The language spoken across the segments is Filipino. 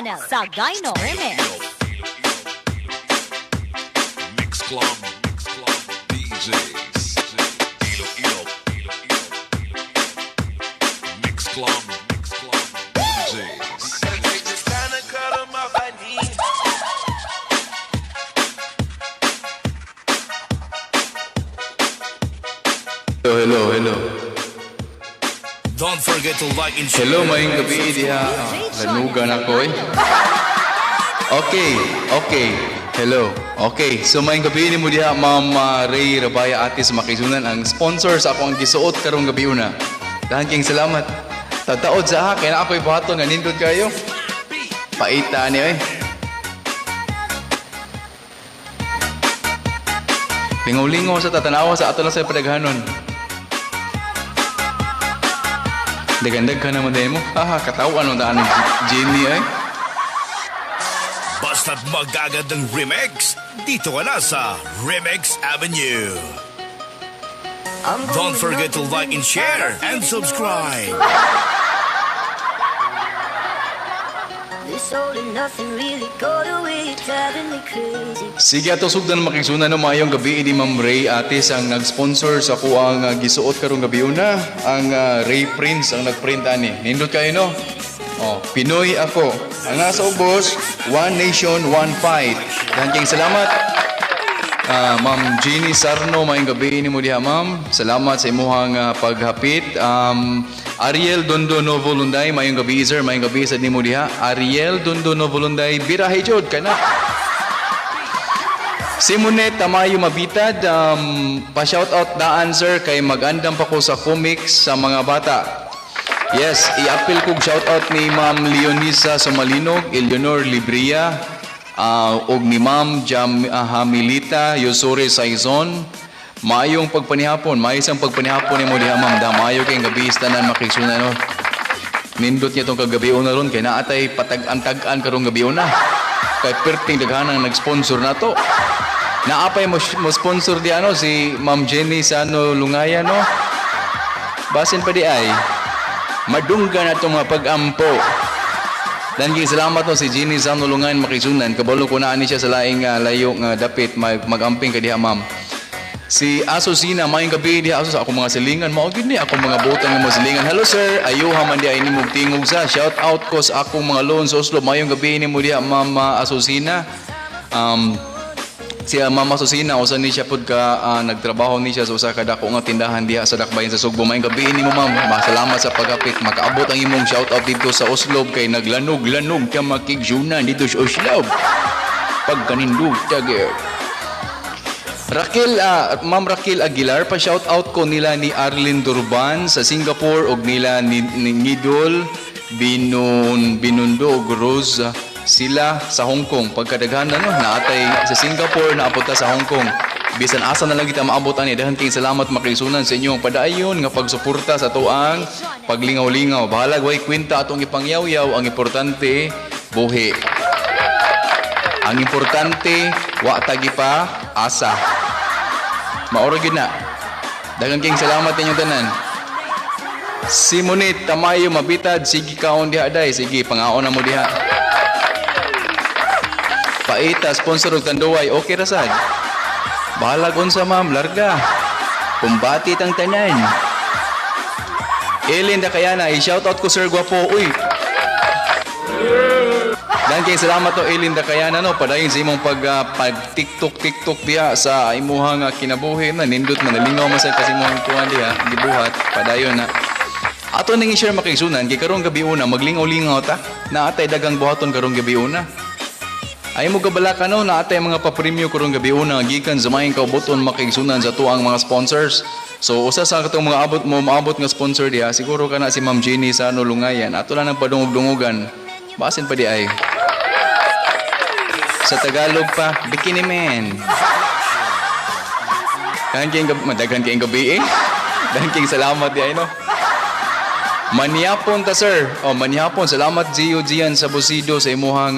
Channel sa Gyno Remix. Mix Club DJs. Mix Club DJs. Hello. Don't forget to like and share. Hello, maayong gabi diha. Lanugan ako eh. Okay. Hello. Okay, so maayong gabi ni mo diha, Ma'am Ray Rabaya Atis Makisunan, ang sponsor sa akong gisuot karong gabi una. Dahan king salamat. Tataod sa ha, kaya na ako'y buhaton nga nindot kayo. Paita niya eh. Lingaw-lingaw sa tatanawa sa ato lang sa padaghanon. Dagandag ka naman din mo. Katawan mo daan ng Jenny eh. Basta't magagandang remix, dito ka na sa Remix Avenue. Don't forget to like and share and subscribe. This all and nothing really got away, driving me crazy. Sige ato sugdan makigsunan ng maayong gabi ni Ma'am Ray Atis ang nag-sponsor sa ko ang gisuot karong gabi una, ang Ray Prince ang nagprint ani. Nindot kayo no? Oh, Pinoy ako. Ang nasa ubos, One Nation, One Fight. Dahan salamat. Ma'am Jeannie Sarno, maayong gabi ni mo diha ma'am. Salamat sa imuhang paghapit. Ariel Dondo Novolunday, maayong gabi sir, maayong gabi sa nimo diha. Ariel Dondo Novolunday, birahe jud kana. Simonet Tamayo Mabitad, pa-shout out daan sir kay mag-andam pa ko sa comics sa mga bata. Yes, i-appeal kong shout out ni Ma'am Leonisa Somalinog, Eleanor Libria, og ni Ma'am Hamilita Yosore Saizon. Maayong pagpanihapon, maayong pagpanihapon ni mo diha ma'am. Maayo kayong gabi tanan makigsunan no. Nindot niya tong kagabi una ron kay naatay patag-antagan karong gabi una. Kay perting daghanang nag-sponsor nato. Naapay mo sponsor di ano si Ma'am Jenny Sano Lungaya no. Basin pa di ay madunggan na itong mga pag-ampo. Dan salamat no si Jenny Sano Lungayan makigsunan. Kabalo ko na ani siya sa laing layo nga dapit mag-amping ka diha ma'am. Si Asusina, maayong gabi diha Asus, ako mga silingan, mao gid ni ako mga butang ng mga silingan. Hello sir, ayuha man diha ini mong tingog sa. Shout out ko sa akong mga loan sa Oslo. Maayong gabi ni mo diha Mama Asusina. Si Mama Asusina usa ni siya pud ka nagtrabaho ni siya sa usa ka dako nga tindahan diha sa Dakbayan sa Sugbo. Maayong gabi ni mo ma'am. Salamat sa pagapit. Makaabot ang imong shout out dito sa Oslo kay naglanog-lanog ka makigsunan dito sa Oslo. Pagkanindog tagir. Ma'am Raquel Aguilar, pa-shout out ko nila ni Arlene Durban sa Singapore og nila ni Ngidol Binundo og Rose sila sa Hong Kong. Pagkadaghan no, naatay sa Singapore, naapunta sa Hong Kong. Bisan asa na lang kita maabot ani. Dahan kayong salamat makigsunan sa inyong padayon nga pagsuporta sa tuang paglingaw-lingaw. Bahalag way kwenta atong ipangyaw-yaw, ang importante buhi. Ang importante wa tagi pa asa. Maoro gid na. Daghang kayong salamat ninyong tanan. Simonit Tamayo Mabitad, sige kaon diha day, sige pangaon na mo diha. Paita sponsor og Tanduay, okay ra sad. Bahalag unsa ma'am, larga. Kumbati tang tanan. Ellen Dakayana, i-shout out ko sir gwapo. Uy. Dan kay salamat to Ellen Dakayana no, padayon sa imong pag TikTok diha sa imuhang kinabuhi na nindot man nalingaw man sa kasi imong kuan diha gibuhat padayon na. Ato ning i-share makigsunan kay karong gabi una maglingaw-lingaw ta. Naatay dagang buhaton karong gabi una. Ay mo kabalaka no, naatay mga pa-premyo karong gabi una gikan sa maayong kauboton makigsunan sa tuang mga sponsors. So usa sa katong mga maabot nga sponsor diha siguro kana si Ma'am Jenny Sano Lungayan. Ato lang ang padungog-dungogan. Basin pa di ay. Sa Tagalog pa, Bikini Man. Dagan kayong gabi eh. Dagan kayong salamat di ay no. Manihapon ta sir. Manihapon. Salamat Gio Gian sa Busido sa imuhang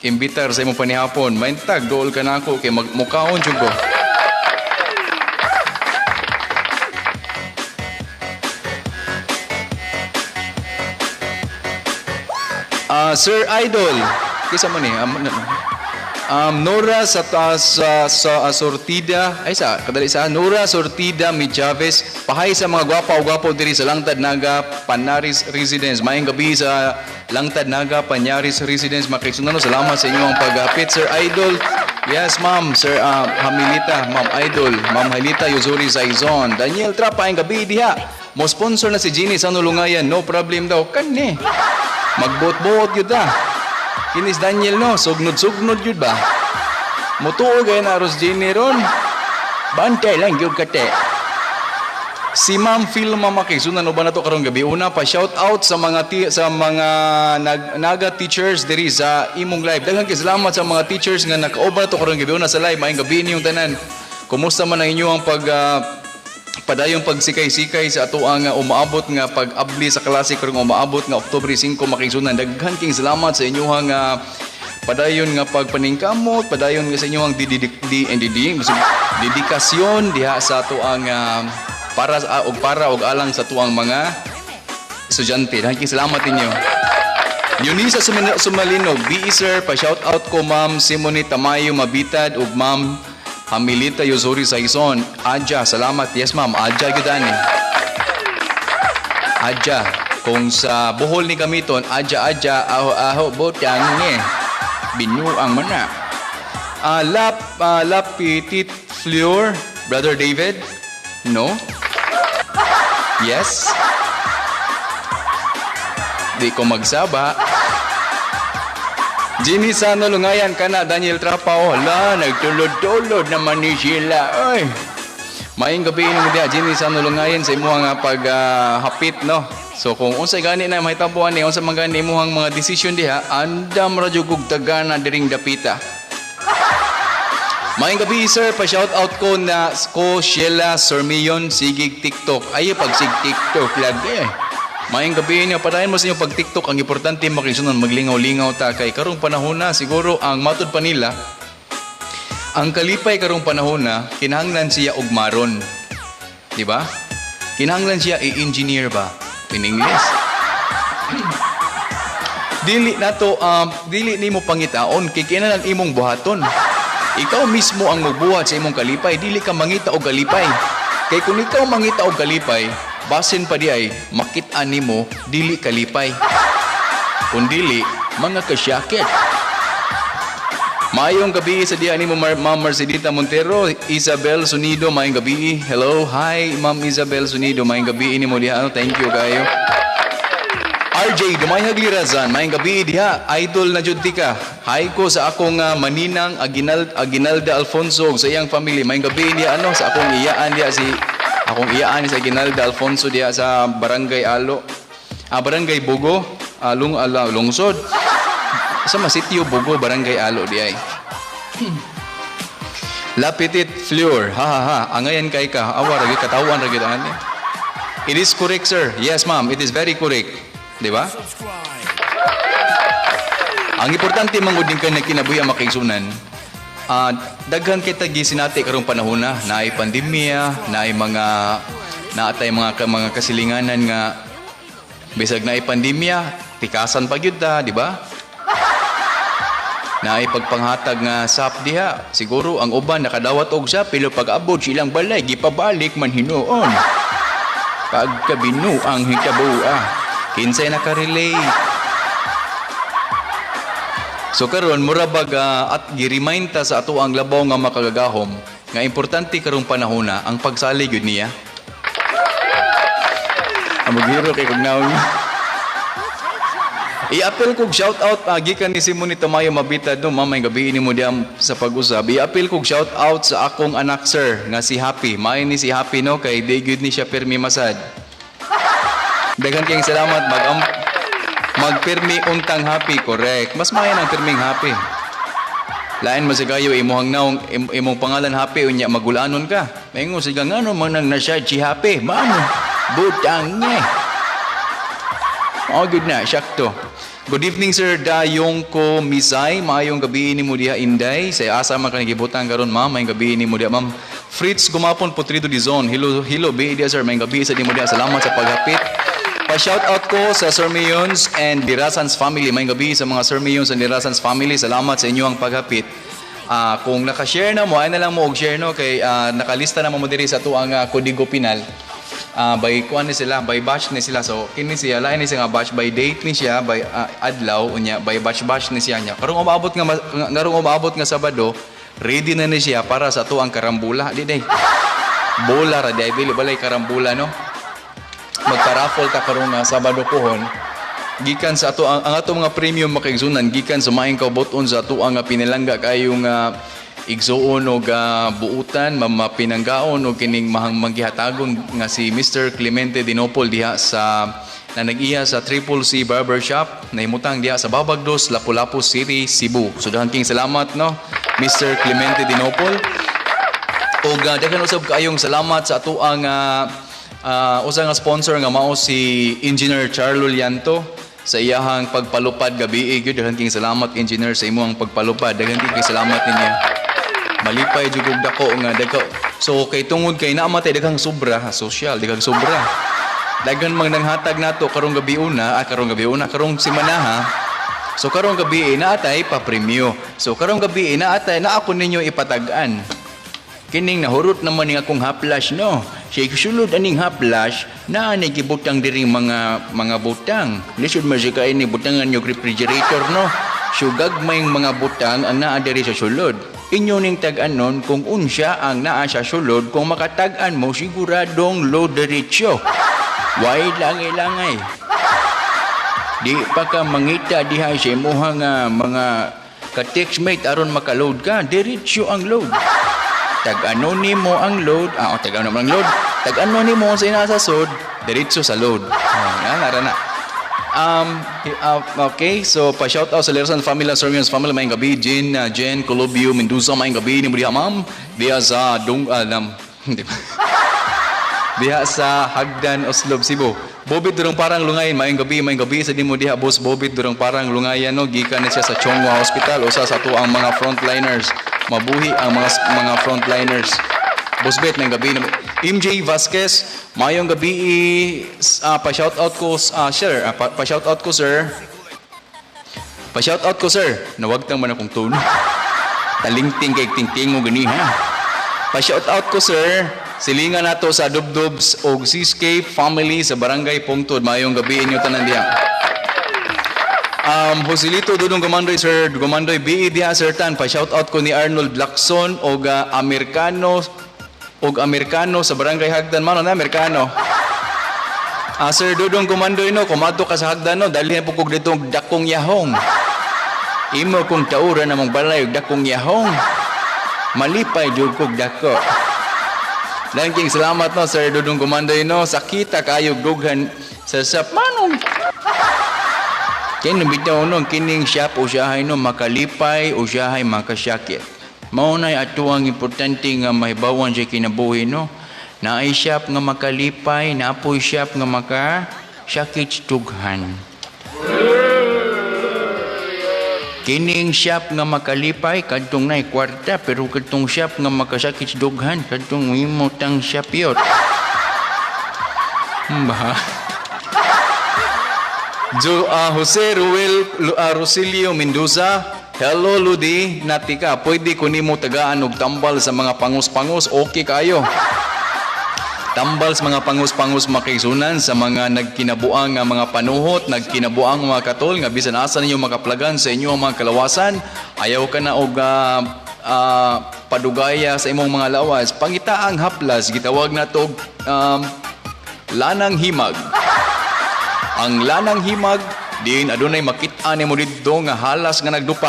imbitar sa imong panihapon. Maintag, dool ka na ako kay magmukaon jud ko. Sir Idol. Kisa mo ni? Nora sa Sortida. Ay sa, kadali sa Nora Sortida Mi Chavez. Pahay sa mga gwapo diri sa Langtad Naga Panaris Residence. Mayang gabi sa Langtad Naga Panaris Residence. Makiksunano, salamat sa inyong paghapit, Sir Idol. Yes, ma'am. Sir Hamilita, ma'am Idol. Ma'am Halita Yuzuri Saizon. Daniel Trapa, ang gabi diha. Mo sponsor na si Ginny sa Nulungayan. No problem daw. Kani. Magbot-bot yun da. Kinis Daniel no. Sugnod-sugnod yun ba? Mutuo gaya na Ros Ginny ron. Bantay lang yun kate. Si Ma'am Phil Mamaki, sunan ba na to karong gabi? Una pa shout out sa mga naga teachers diri sa imong live. Daghang salamat sa mga teachers nga naka-over na to karong gabi. Una sa live, maayong gabi niyong tanan. Kumusta man ang inyong padayong pagsikay-sikay sa ato ang umaabot nga pag-abli sa klase karong umaabot nga Oktubre 5 makisunan. Daghang salamat sa inyong padayon nga pagpaningkamot, padayon nga sa inyong dedikasyon diha sa ato ang para og alang sa tuang mga estudyante. Daghang salamat ninyo. Eunice Sumalinog, BE sir, pa-shout out ko Ma'am Simone Tamayo Mabitad ug Ma'am Hamilita Yuzuri Saison. Adja, salamat. Yes ma'am, Adja gudani. Adja, kung sa buhol ni gamiton, Adja, aho botang ni. Binuang mana. La Petit Fleur, Brother David? No? Yes? Di ko magsaba. Ginny sa Nulungayan ka na, Daniel Trapao. Hala, nagtulod-tulod naman ni sila. Ay. Maying gabi mo diya, Ginny sa Nulungayan sa imo nga paghapit, no? So kung unsay gani na mahitabuan ni, unsa man gani imong mga desisyon diha, andam ra jud kog tagana diring dapita. Maying gabi sir, pa-shout out ko na ko Sheila Sormion sigig TikTok. Ay pag sig TikTok lagi. Maying gabi niya padayon mo sa inyo pag TikTok, ang importante makisunan maglingaw-lingaw ta kay karong panahon na siguro ang matud pa nila ang kalipay karong panahon na kinahanglan siya og maron. Di ba? Kinahanglan siya i-engineer ba in English. Dili nimo pangitaon kay kinahanglan imong buhaton. Ikaw mismo ang magbuhat sa imong kalipay, dili ka mangita og kalipay. Kay kung ikaw mangita og kalipay, basin pa di ay makit-an nimo dili kalipay. Kung dili, mga kasyakit. Mayong gabi sa diya nimo Ma'am Marcelita Montero, Isabel Sunido, mayong gabi. Hello, hi Ma'am Isabel Sunido, mayong gabi nimo diha. Thank you kayo. RJ, Dumayhag Lirazan, mayong gabi diha, idol na jud ka. Hi ko sa akong maninang Aguinalda Alfonso sa iyang family. Mayong gabi diha sa akong iyaan diha sa Aguinalda Alfonso diha sa Barangay Alo. Barangay Bugo, lungsod. Sa Masitio Bugo, Barangay Alo diay. La Petite Fleur, angayan kay ka, awar ragi katawan ragi ani. It is correct sir. Yes ma'am, it is very correct. Di ba? Ang importante manguding ka na kinabuhi ang makaigsunan. Daghan kita gisinati karong panahon na naay pandemya, naay naatay mga kasilinganan nga bisag naay pandemya, tikasan pa gyud ta, di ba? Naay pagpanghatag nga sap diha. Siguro ang uban nakadawat og sap pero pag-abot silang balay gipabalik man hinuon. Pagkabinu ang hikabua. Kinsay nakarelate. So karon murabag at gi-remind ta sa ato ang labaw nga makagagahom nga importante karong panahon na ang pagsalig yun niya. Amagiro kay kugnaon. I-appeal kog shout out gikan ni Simone Tamayo Mabitad no mamay gabi nimo diam sa pag-usab. I-appeal kog shout out sa akong anak sir nga si Happy. May ni si Happy no kay day good ni siya permi masad. Daghang kayong salamat magpirmi untang Happy, correct. Mas mayan ang pirming Happy. Lain mo sigayo imong naong imong pangalan Happy unya magulanon ka. Maingon siga ngano man nang nasya si Happy. Mano? Butang ni. Oh good na, sakto. Good evening sir Dayong ko Misay, maayong gabi nimo diha Inday. Say asa man kanigibutang karon ma'am, maayong gabi nimo diha ma'am. Fritz Gumapon Putrido Dizon. Hello be dia sir, maayong gabi sa nimo diha. Salamat sa paghapit. Pa-shoutout ko sa Sir Mayons and Dirasans family. May gabi sa mga Sir Mayons and Dirasans family. Salamat sa inyong paghapit. Kung naka-share na mo, ay na lang mo og-share no kay nakalista na mo diri sa tuang kodigo penal. By kuan ni sila, by batch ni sila. So kini siya lain ni siya nga batch by date ni siya, by adlaw unya, by batch ni siya nya. Karong umabot nga Sabado, ready na ni siya para sa tuang karambula. Di day. Bola ra di dili balay karambula no. Magka-raffle ta karong Sabado pohon. Gikan sa ato ang ato mga premium makaigsunan gikan sa maing kauboton sa ato ang pinalangga kayong igsuon og buutan mapinanggaon og kining manggihatagon nga si Mr. Clemente Dinopol diha sa na nag-iya sa Triple C Barbershop nahimutang diha sa Babagdos, Lapu-Lapu City, Cebu. So daghang king salamat no Mr. Clemente Dinopol. Og daghan usab kaayong salamat sa ato ang usa nga sponsor nga mao si Engineer Charlo Lianto sa iyahang pagpalupad gabi gyud. Daghang king salamat engineer sa imong pagpalupad. Daghang king salamat ninyo. Malipay jud og dako nga dako. So kay tungod kay naa matay daghang sobra social, daghang sobra. Daghan mang nanghatag nato karong gabi una, karong semana ha. So karong gabi naatay pa premyo. So karong gabi naatay na ako ninyo ipatag-an. Kining nahurot naman ning akong haplas no. Siya sulod aning haplas na gibutang diri mga butang. Lisod man siya kay ni butangan yung refrigerator no. So gagmayng mga butang ang naa diri sa sulod. Inyo ning tag-anon kung unsya ang naa sa sulod kung makatag-an mo siguradong load diretsyo. Why langay-langay. Di pa ka mangita diha sa imuhang mga ka-textmate aron makaload ka, diretsyo ang load. Tag-ano nimo ang load, tag-ano mo ang load, tag-ano nimo sa inasasod, diretso sa load. Nara na. Okay, so pa-shoutout sa Lersan family, Sir Mayons family, mayang gabi, Jen, Colobio, Mendoza, mayang gabi, ni Muriha Ma'am, diya sa diha sa Hagdan, Oslob, Cebu. Bobit durang parang lungayan, mayang gabi sa di mo diha, boss Bobit durang parang lungayan, no, gikan na siya sa Chongwa Hospital, usa sa to ang mga frontliners. Mabuhi ang mga frontliners. Boss Bet, may gabi na. MJ Vasquez, mayong gabi pa-shoutout ko, sir. Pa-shoutout ko, sir. Pa-shoutout ko, sir. Nawagtang man akong tune. Talingting kay tingting mo gani, ha? Pa-shoutout ko, sir. Silingan nato sa Dubdubs o Seascape family sa Barangay Pungtod. Mayong gabi inyo tanan diha. Joselito Dudong Gumandoy, sir. Gumandoy, B.E. diha, sir Tan. Pa-shoutout ko ni Arnold Lacson og Amerikano sa Barangay Hagdan. Mano na, Amerikano. Sir Dudong Gumandoy, no, kumato ka sa Hagdan, no, dali na po kong ditong dakong yahong. Imo kong taura na mong balay og dakong yahong. Malipay jud kog dako. Langking salamat, no, Sir Dudong Gumandoy, no. Sakita kayo dughan sa manong. Kaya nabitaw nung kining shop o siyahay no makalipay o siyahay makasyakit. Maunay ato ang importante nga mahibawan siya kinabuhi no. Naay shop nga makalipay, naapoy shop nga makasyakit tughan. Kining shop nga makalipay, kadtong na'y kwarta, pero kadtong shop nga makasyakit dughan, kadtong mimotang shop yot. Jose Ruel Rosilio Mendoza, hello Ludi, natika, pwede ko nimo tagaan og tambal sa mga pangus-pangus, okay kayo. Tambal sa mga pangus-pangus makaisunan sa mga nagkinabuang nga mga panuhot, nagkinabuang mga katol, nga bisan asa ninyo makaplagan sa inyong mga kalawasan, ayaw ka na og padugaya sa imong mga lawas. Pangitaang haplas, gitawag na to lanang himag. Ang lanang himag, din adunay makita nimo didto nga halas nga nagdupa.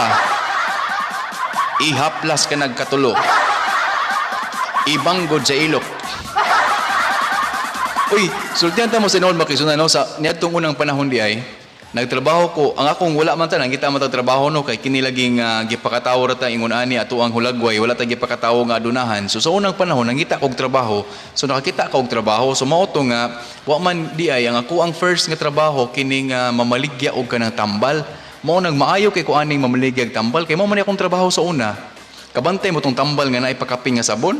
Ihaplas ka nagkatulo. Ibanggod sa ilok. Uy, sultihan ta mo sa inol makisunan no sa niadtong unang panahon di ay nagtrabaho ko. Ang akong wala man ta nang kita matagtrabaho no kay kini laging gipakatawo ra ta ingon ani ato ang hulagway wala ta gipakatawo nga adunahan. So sa unang panahon nangita kog trabaho. So nakakita kog trabaho. So mao to nga wa man di ay ang ako ang first nga trabaho kining mamaligya og kanang tambal. Mao nang maayo kay ko aning mamaligya og tambal kay mao man akong trabaho sa una. Kabantay mo tong tambal nga naay pakaping nga sabon.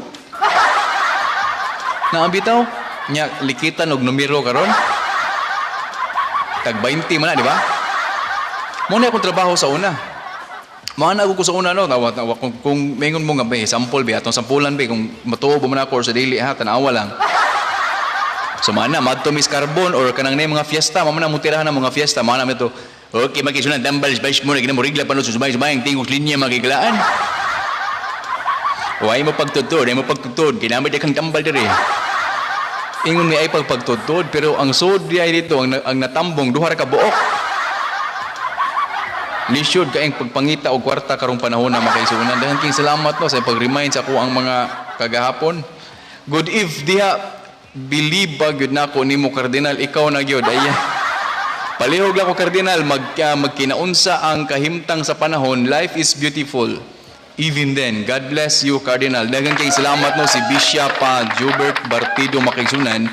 Naambitaw nya likitan og numero karon. tag 20 man na, di ba? Muna akong trabaho sa una. Mana ako ko sa una, no? Kung mengon mo nga ba, sample ba, atong sampulan ba, kung matuo ba man ako or sa daily, ha, tanawa lang. So, mana, madto Miss Carbon, or kanang na mga fiesta, mamana mo tirahan ng mga fiesta, mana mo ito, okay, magkisunan, dambal, spice mo, nagina mo, rigla, paano, susubay-subay, ang tingos linya, magkiklaan. O, ay mo pagtutod, kinamit kang tambal diri. Ingon ni ay pagpagtutod, pero ang sod ay dito, ang natambong, duhar ka buok. Lisyod kaing pagpangita o kwarta karong panahon na makaisunan. Dahan king salamat no sa pag-remind sa ako ang mga kagahapon. Good if diha believe ba gyud nako nimo Kardinal, ikaw na gyud ay palihog lang ko Kardinal, magkinaunsa ang kahimtang sa panahon. Life is beautiful even then. God bless you Cardinal. Daghang king salamat no si Bishop Jubert Bartido Makisunan.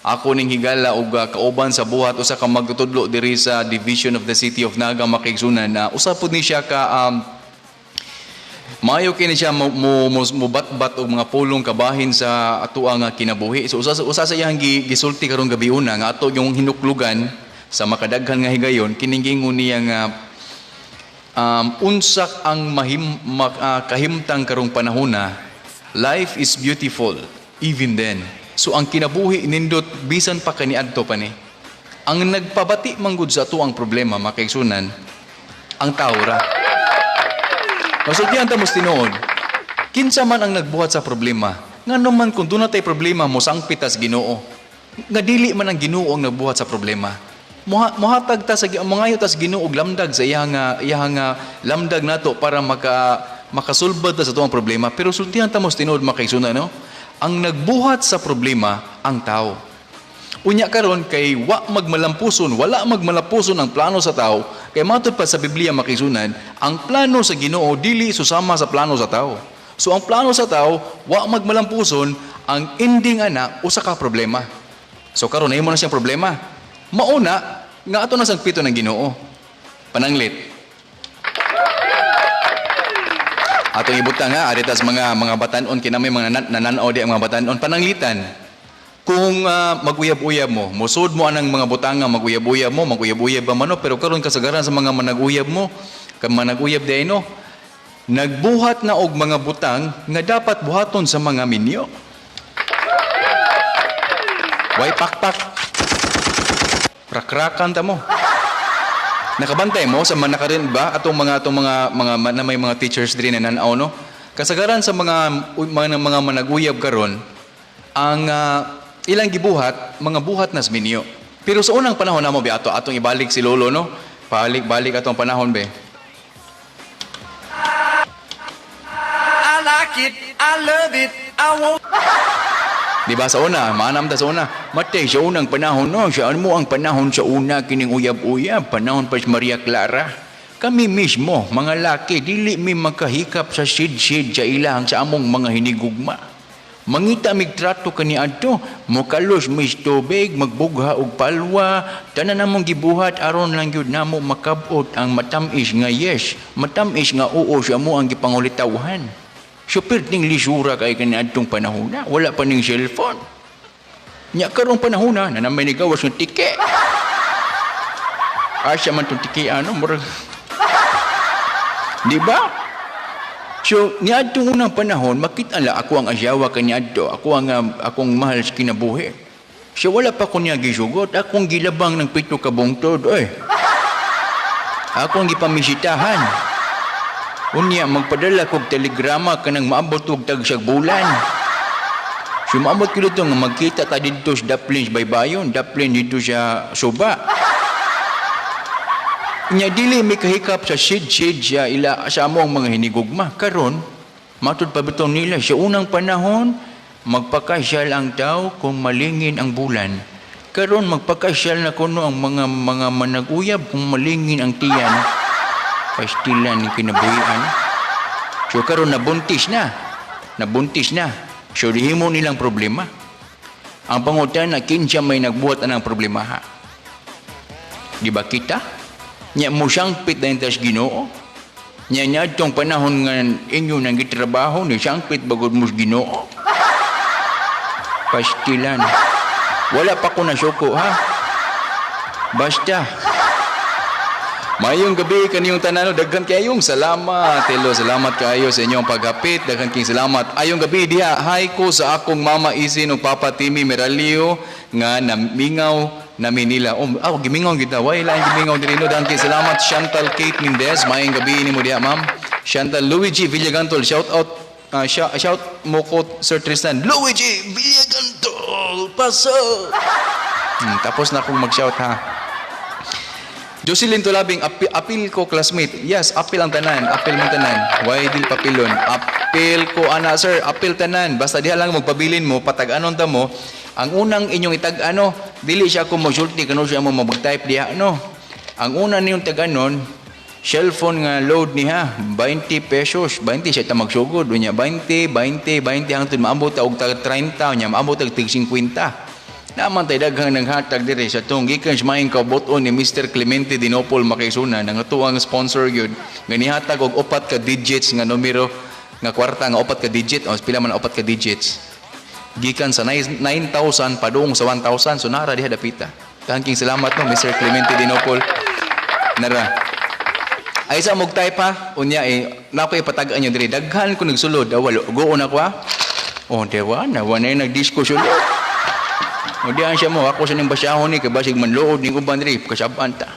Ako ning higala og kauban sa buhat usa ka magtutudlo diri sa Division of the City of Naga Makigsunan na usa pud ni siya ka maayo kini siya mubatbat og mga pulong kabahin sa atoa nga kinabuhi. So usa sa iyang gisulti karong gabi una nga ato yung hinuklugan sa makadaghan nga higayon kining gingon niya nga unsak ang kahimtang karong panahona. Life is beautiful even then. So ang kinabuhi nindot bisan pa kaniadto pa ni. Ang nagpabati manggud sa ato ang problema makaigsunan ang tao ra. Masultihan ta mos tinuod. Kinsa man ang nagbuhat sa problema, ngano man kung dunay tay problema mo sangpit as Ginoo. Nga dili man ang Ginoo ang nagbuhat sa problema. Mohatag ta sa mangayo tas Ginoo og lamdag sa iyang lamdag nato para makasulbad ta sa tuang problema. Pero sultihan ta mos tinuod makaigsunan no. Ang nagbuhat sa problema ang tao. Unya karon kay wala magmalampuson ang plano sa tao, kay matud pa sa Biblia makisunan, ang plano sa Ginoo dili susama sa plano sa tao. So ang plano sa tao wala magmalampuson, ang ending ana usa ka problema. So karon nahimo na siyang problema. Mauna nga ato na sagpito ng Ginoo. Pananglit. Atong ibutang nga aritas mga batanon kinamay mga nananaw di ang mga batanon pananglitan. Kung maguyab-uyab mo, musod mo anang mga butanga maguyab-uyab ba mano pero karon kasagaran sa mga managuyab mo, kag managuyab di no, nagbuhat na og mga butang nga dapat buhaton sa mga minyo. Way pakpak. Rakrakan ta mo. Nakabantay mo sa manakarin ba atong mga na may mga teachers diri na nanaw no? Kasagaran sa mga managuyab karon ang ilang gibuhat mga buhat nas minyo. Pero sa unang panahon namo bi atong ibalik si lolo no? Balik atong panahon be. I like it, I love it, I won't. Diba sa una, maanam ta sa una. Matay sa unang panahon no, siya mo ang panahon sa una kining uyab-uyab, panahon pa si Maria Clara. Kami mismo, mga laki, dili mi makahikap sa sid-sid sa ilang sa among mga hinigugma. Mangita migtrato kaniadto, mokalos mis tubig, magbugha og palwa, tanan namong gibuhat aron lang gyud namo makabot ang matamis nga yes, matamis nga oo siya mo ang gipangulitawhan. Super ning lisura kay kaniadtong panahon na, wala pa ning cellphone. Nya karong panahon na namay ni gawas ng tike. Asya man tong tike ano, murag. Di ba? So, niadtong unang panahon, makita la ako ang asawa kaniadto, akong mahal sa kinabuhi. So wala pa ko niya gisugot, akong gilabang ng 7 ka bungtod, oy. Akong gipamisitahan. Unya magpadala kog telegrama kanang maabot og tagsag bulan. So maabot ko dito nga magkita ta didto sa Daplin sa Baybayon, Daplin dito sa Suba. Unya dili may kahikap sa sid-sid siya ila sa among mga hinigugma. Karon matud pa bitaw nila sa unang panahon magpakasyal ang tao kung malingin ang bulan. Karon magpakasyal na kuno ang mga managuyab kung malingin ang tiyan. Pastilan ni kinabuhian. So karon nabuntis na. So dihimo nilang problema. Ang pangutan na kinsa may nagbuhat anang problema ha. Di ba kita? Nya mo sangpit na intas Ginoo. Nya tong panahon nga inyo nang gitrabaho ni sangpit bagod mo Ginoo. Pastilan. Wala pa ko nasuko ha. Basta. Mayong gabi kaniyong tanan, daghan kayong salamat. Hello, salamat kayo sa inyong paghapit. Daghan kayong salamat. Ayong gabi diha, hi ko sa akong mama Isin ug papa Timmy Meralio nga namingaw namin nila. Gimingaw kita. Why lang gimingaw diri no? Daghan kayong salamat. Chantal Kate Mendez, mayong gabi nimo diha, ma'am. Chantal Luigi Villagantol, shout out. Shout mo ko Sir Tristan. Luigi Villagantol, paso. Tapos na akong mag-shout ha. Jocelyn Tulabing, apil ko classmate. Yes, apil ang tanan. Apil mo tanan. Why di papilon? Apil ko ana sir. Apil tanan. Basta diha lang magpabilin mo. Patag-anon ta mo. Ang unang inyong itag-ano. Dili siya kung mag-sulti. Kano siya mo mag-type diha. Ano? Ang unang niyong tag-anon. Cellphone nga load niya. 20 pesos. 20 siya ta magsugod. 20 hangtod maambot ta og tag 30. Maambot tag 50. Naman tayo daghang naghatag diri sa tong gikan sa maing kabuton ni Mr. Clemente Dinopol Makaysuna nga tuang sponsor gyud nga nihatag og 4 ka digits nga numero nga kwarta nga 4 ka digit o pila man 4 ka digits gikan sa 9,000 padung sa 1,000 so nara diha dapita. Thanking salamat no Mr. Clemente Dinopol. Nara. Ay sa mog type ha unya nako ipatag-an nyo diri daghan ko nagsulod walo go na ko ha. Oh dewa na wanay nagdiskusyon. O diyan siya mo, ako sa niyang basyahon ni, kabasig manlood, ning uban rin, kasyaban ta.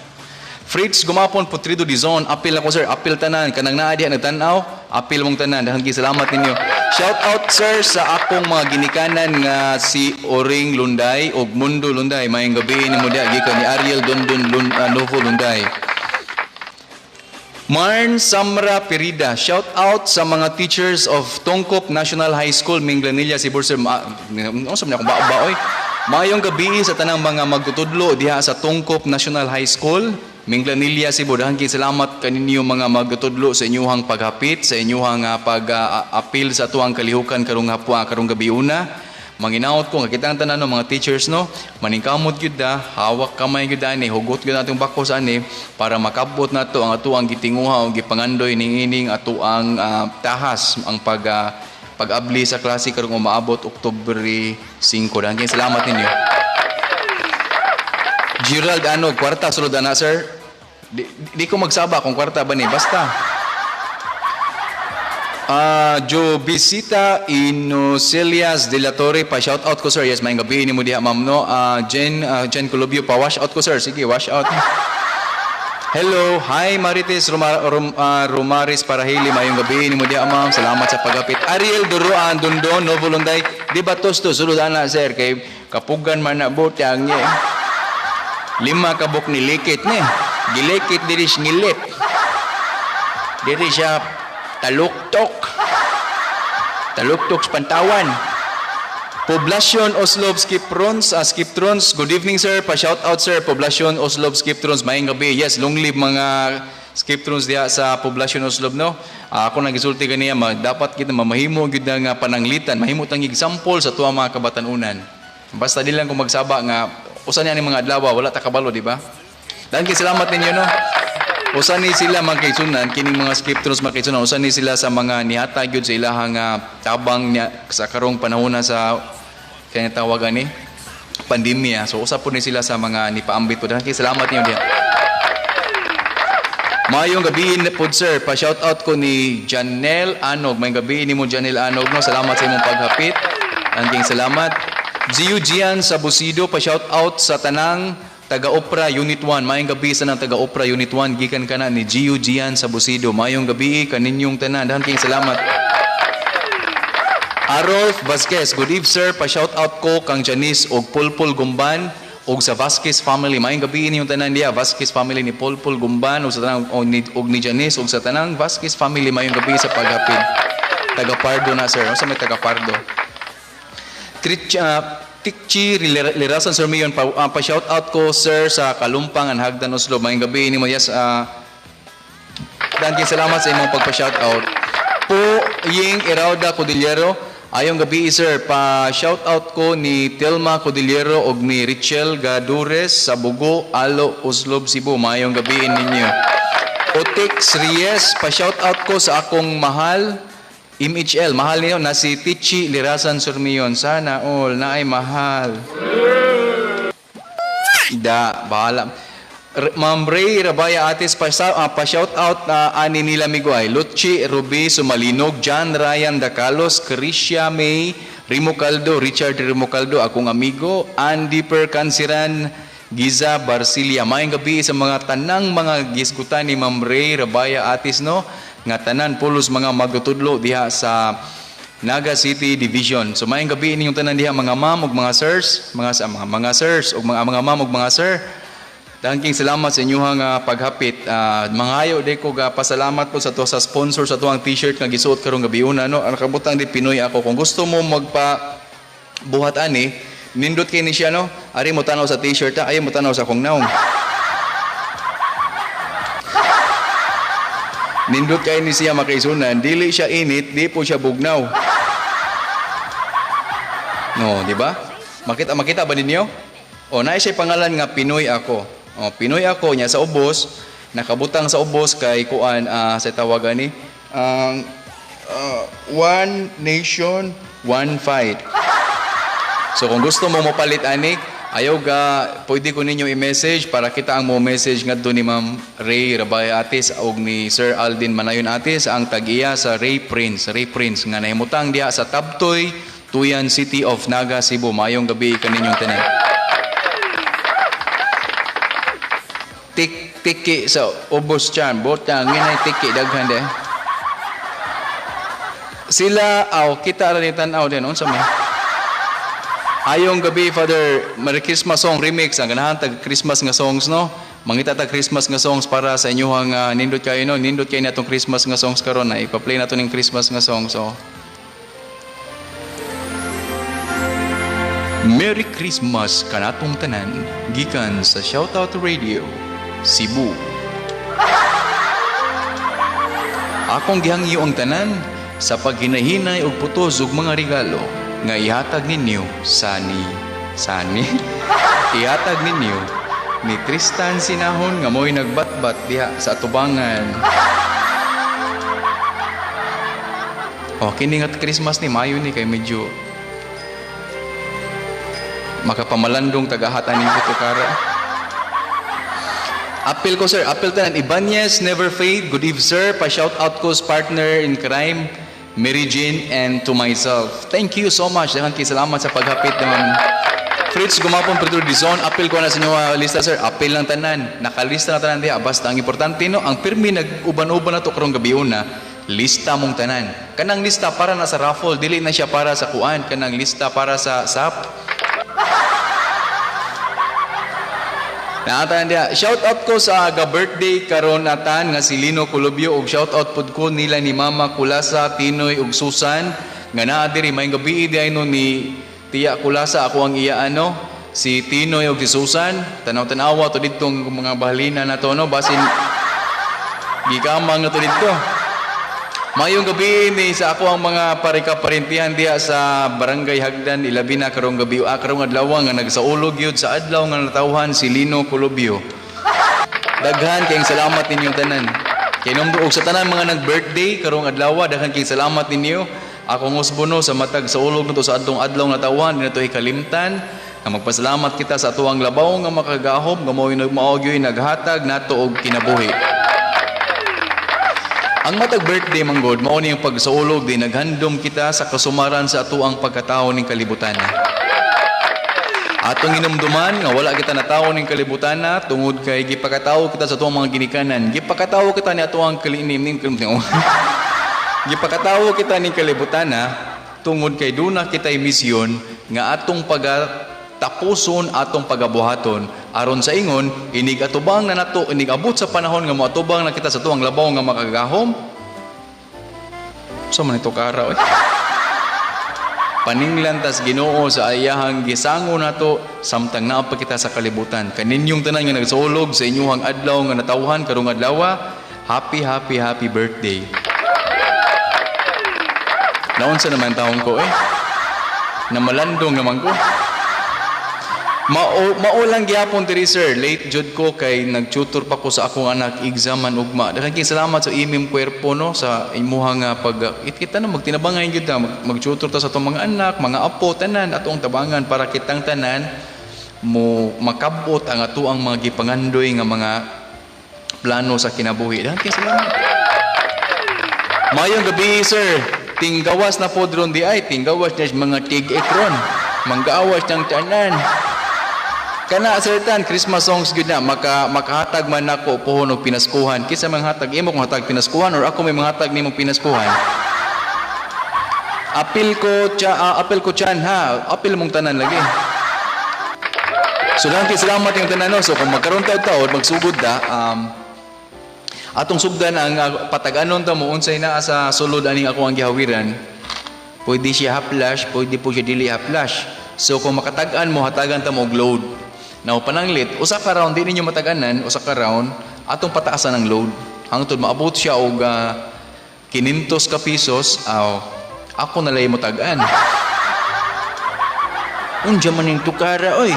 Fritz Gumapon, Putrido Dizon, apil ako sir, apil tanan, kanang naadiya nagtanaw, apil mong tanan, dahil salamat ninyo. Shout out sir sa akong mga ginikanan nga si Oring Lunday o Mundo Lunday, mayang gabi ni mo diya, gikan ni Ariel Dondon Novo Lunday. Marn Samra Perida, shout out sa mga teachers of Tongkop National High School, Minglanilla, Cebu sir, sabi na akong baoy. Mayong gabi sa tanang mga magtutudlo diha sa Tongkop National High School, Minglanilla, Cebu. Dahil salamat kaninyo mga magtutudlo sa inyong paghapit, sa inyong pag-apil sa tuang kalihukan karong hapwa, karong gabi una. Manginaot ko, kakita ang tanan ng mga teachers, no? Maningkamot yun da, hawak kamay yun da, hugot yun natong bako sa ani, para makabot na to ang atuang gitinguha o gipangandoy ning ining atuang tahas, ang pag-abli sa klase karong umaabot Oktubre 5. Dahil salamat ninyo. Gerald Anog, kwarta, sulod na sir. Di ko magsaba kung kwarta ba ni, basta. Jo Bisita Inocelias de la Torre, pa-shout out ko sir. Yes, may gabi ni mo diha ma'am no. Jen Colobio, pa-wash out ko sir. Sige, wash out. Hello, hi Marites Romaris Parahili, mayong gabi ni mo diha ma'am. Salamat sa paghapit. Ariel Duruan Dundon Novo Lunday. Di ba tos to sulod ana sir kay kapugan man na botang niya. 5 kabok ni likit ni. Gilikit diri ngilip. Diri siya taluktok sa Pantawan. Poblasyon Oslob Skiptrons, Skiptrons, good evening sir, pa-shout out sir, Poblasyon Oslob Skiptrons, mayang gabi. Yes, long live mga Skiptrons diya sa Poblasyon Oslob, no? Ako nagisulti kaniya, dapat kita mamahimo gyud nga pananglitan, mahimo tang example sa tuwa mga kabatanunan. Basta di lang kung magsaba nga usa niya ni mga adlaw, wala ta kabalo, di ba? Dahil salamat ninyo, no? Usa ni sila magkaisunan, kining mga Skiptrons magkaisunan, usa ni sila sa mga nihatag gyud sa ilahang tabang niya sa karong panahon sa kaya tawagan ni pandemya. So usa po ni sila sa mga nipaambit po. Dahil salamat niyo diha. Mayong gabi po sir, pa-shout out ko ni Janelle Anog. May gabi ni mo Janelle Anog, no? Salamat sa imong paghapit. Angking salamat. Ziyu Gian sa Busido, pa-shout out sa tanang taga-Opera Unit 1. Mayong gabi sa nang taga-Opera Unit 1. Gikan ka na ni Ziyu Gian sa Busido. Mayong gabi kaninyong tanan. Angking salamat. Arolf Vasquez, good eve sir, pa-shout out ko kang Janice og Pulpul Gumban og sa Vasquez family. Mayong gabi inyong tanan diya, Vasquez family ni Pulpul Gumban og sa tanang og ni Janice og sa tanang Vasquez family. Mayong gabi sa paghapit. Taga Pardo na sir. Ano sa may taga Pardo? Tikchi Lirasan Sir Mayon, pa-shout out ko sir sa Kalumpang and Hagdan Oslo. Mayong gabi ni mo yes. Dancing salamat sa imong pagpa-shout out. Po Ying Irauda Cordillero. Ayong gabi sir, pa-shout out ko ni Telma Cordillero og ni Richel Gadures sa Bugo, Alo, Oslob, Cebu. Mayong gabi ninyo. Otix Reyes, pa-shout out ko sa akong mahal MHL. Mahal niyo na si Tichi Lirasan Surmion. Sana all na ay mahal. Da, bahala. Ma'am Ray Rabaya Atis, pa-shout out ani nila Miguay. Luchi Ruby Sumalinog, John Ryan Dacalos, Carisha May Rimocaldo, Richard Rimocaldo, akong amigo, Andy Percansiran, Giza Barcilia. Mayang gabi sa mga tanang mga gisgutan ni Ma'am Ray Rabaya Atis, no? Nga tanan pulos mga magtudlo diha sa Naga City Division. So mayang gabi ninyong tanan diha mga ma'am ug mga sirs, mga sirs ug mga ma'am ug mga sir. Thanking salamat sa inyong paghapit. Mangayo di ko pasalamat po sa to sa sponsor sa tuang t-shirt nga gisuot karong gabi una, no. Ang kabutang di Pinoy ako. Kung gusto mo magpa buhat ani, nindot kay ni siya, no. Ari mo tanaw sa t-shirt ayo mo tanaw sa akong naong. Nindot kay ni siya makaisunan, dili siya init, di po siya bugnaw. No, di ba? Makita ba ninyo? O naay siya pangalan nga Pinoy ako. O, Pinoy ako niya sa ubos, nakabutang sa ubos kay kuan sa tawagan ni one nation, one fight. So kung gusto mo mapalit ani, ayaw pwede ko ninyo i-message para kita ang mo message ngadto ni Ma'am Ray Rabaya Atis ug ni Sir Aldin Manayon Atis ang tag-iya sa Ray Prince nga nahimutang diha sa Tabtoy, Tuyan City of Naga, Cebu. Mayong gabi kaninyong tanan. Tiki sa ubos chan, botang nginay tiki daghan de. Sila kita ra ni tan-aw din unsa man. Ayong gabi Father, Merry Christmas song remix ang ganahan tag Christmas nga songs, no. Mangita tag Christmas nga songs para sa inyong nindot kayo, no. Nindot kayo natong Christmas nga songs karon na ipa-play nato ning Christmas nga songs, so. Merry Christmas kanatong tanan gikan sa Shoutout Radio Cebu. Akong gihangyo ang tanan sa paghinahinay og putos ug mga regalo nga ihatag ninyo sani ihatag ninyo ni Tristan Sinahon nga mo'y nagbatbat diha sa atubangan. Kini nga Christmas ni Mayo ni kay medyo makapamalandong tagahatan ning putukara. Appeal ko sir, appeal tanan Ibanez Never Fade. Good eve sir, pa-shout out ko sa partner in crime Mary Jane and to myself. Thank you so much. Daghang salamat sa paghapit naman. Fritz Gumapon Pedro Dizon, appeal ko na sa inyo lista sir. Appeal lang tanan. Nakalista na tanan diha. Basta ang importante no, ang pirmi nag-uban-uban na to karong gabi una, lista mong tanan. Kanang lista para na sa raffle, dili na siya para sa kuan. Kanang lista para sa SAP. Naatan dia. Shout out ko sa birthday karon natan nga si Lino Colobio ug shout out pud ko nila ni Mama Kulasa, Tinoy ug Susan nga naa diri may gabi di no ni Tiya Kulasa ako ang iya si Tinoy ug si Susan. Tanaw-tanawa to didtong mga bahalina na to no basin gigamang na to didto. Mayong gabi ni sa ako ang mga parika-parintihan diha sa Barangay Hagdan, ilabi na karong gabi karong adlaw nga nagsaulog yun sa adlaw nga natawhan si Lino Colobio. Daghan kayong salamat ninyong tanan. Kay og sa tanan mga nag-birthday karong adlaw, daghan kayong salamat ninyo. Akong usbono sa matag sa ulog nato sa adtong adlaw nga natawhan dinto ikalimtan. Nga magpasalamat kita sa atuang labaw nga makagahom nga maogyoy naghatag nato og kinabuhi. Ang matag birthday manggod mao ni ang pagsaulog di naghandom kita sa kasumaran sa atuang pagkatao ning kalibutan. Atong inumduman nga wala kita natawo ning kalibutan tungod kay gipakatawo kita sa atuang mga ginikanan. Gipakatawo kita ni atuang gipakatawo kita ning kalibutan tungod kay duna kitay misyon nga atong tapuson atong pagabuhaton aron sa ingon inig atubang na nato inig abot sa panahon nga moatubang na kita sa tuang labaw nga makagahom so man ito kara paninglan tas Ginoo sa ayahang gisango nato samtang naa pa kita sa kalibutan kaninyong tanan nga nagsulog sa inyong adlaw nga natawhan karong adlaw happy birthday. Naunsa naman taong ko namalandong naman ko. Maulang gyapon diri sir, late jud ko kay nagtutor pa ko sa akong anak examan ugma. Daghang salamat sa imim kwerpo no sa imuhang pag kita na magtinabangan gyud magtutor ta sa atong mga anak, mga apo tanan atong tabangan para kitang tanan mo makabot ang atuang mga gipangandoy nga mga plano sa kinabuhi. Daghang kay salamat. Mayong gabi, sir. Tinggawas na po dron di ay. Tinggawas na mga tig-ekron. Manggawas ng tanan. Kana, sir Tan, Christmas songs good na. Makahatag man ako pohon o pinaskuhan. Kisa mga hatag, imo kung hatag pinaskuhan or ako may mga hatag ni mong pinaskuhan. Apil ko chan ha. Apil mong tanan lagi. So, salamat yung tanan. No? So, kung magkaroon taon, magsugod da, atong sugdan ang pataganon ta mo unsay naa sa sulod aning ako ang gihawiran, pwede siya haplas, pwede po siya dili haplas. So kung makatag-an mo, hatagan ta mo og load. Now pananglit, usa ka round di ninyo mataganan, usa ka round atong pataasan ang load hangtod maabot siya og 500 ka pesos. Ako na lay mo tag-an. Unja man ning tukara oy,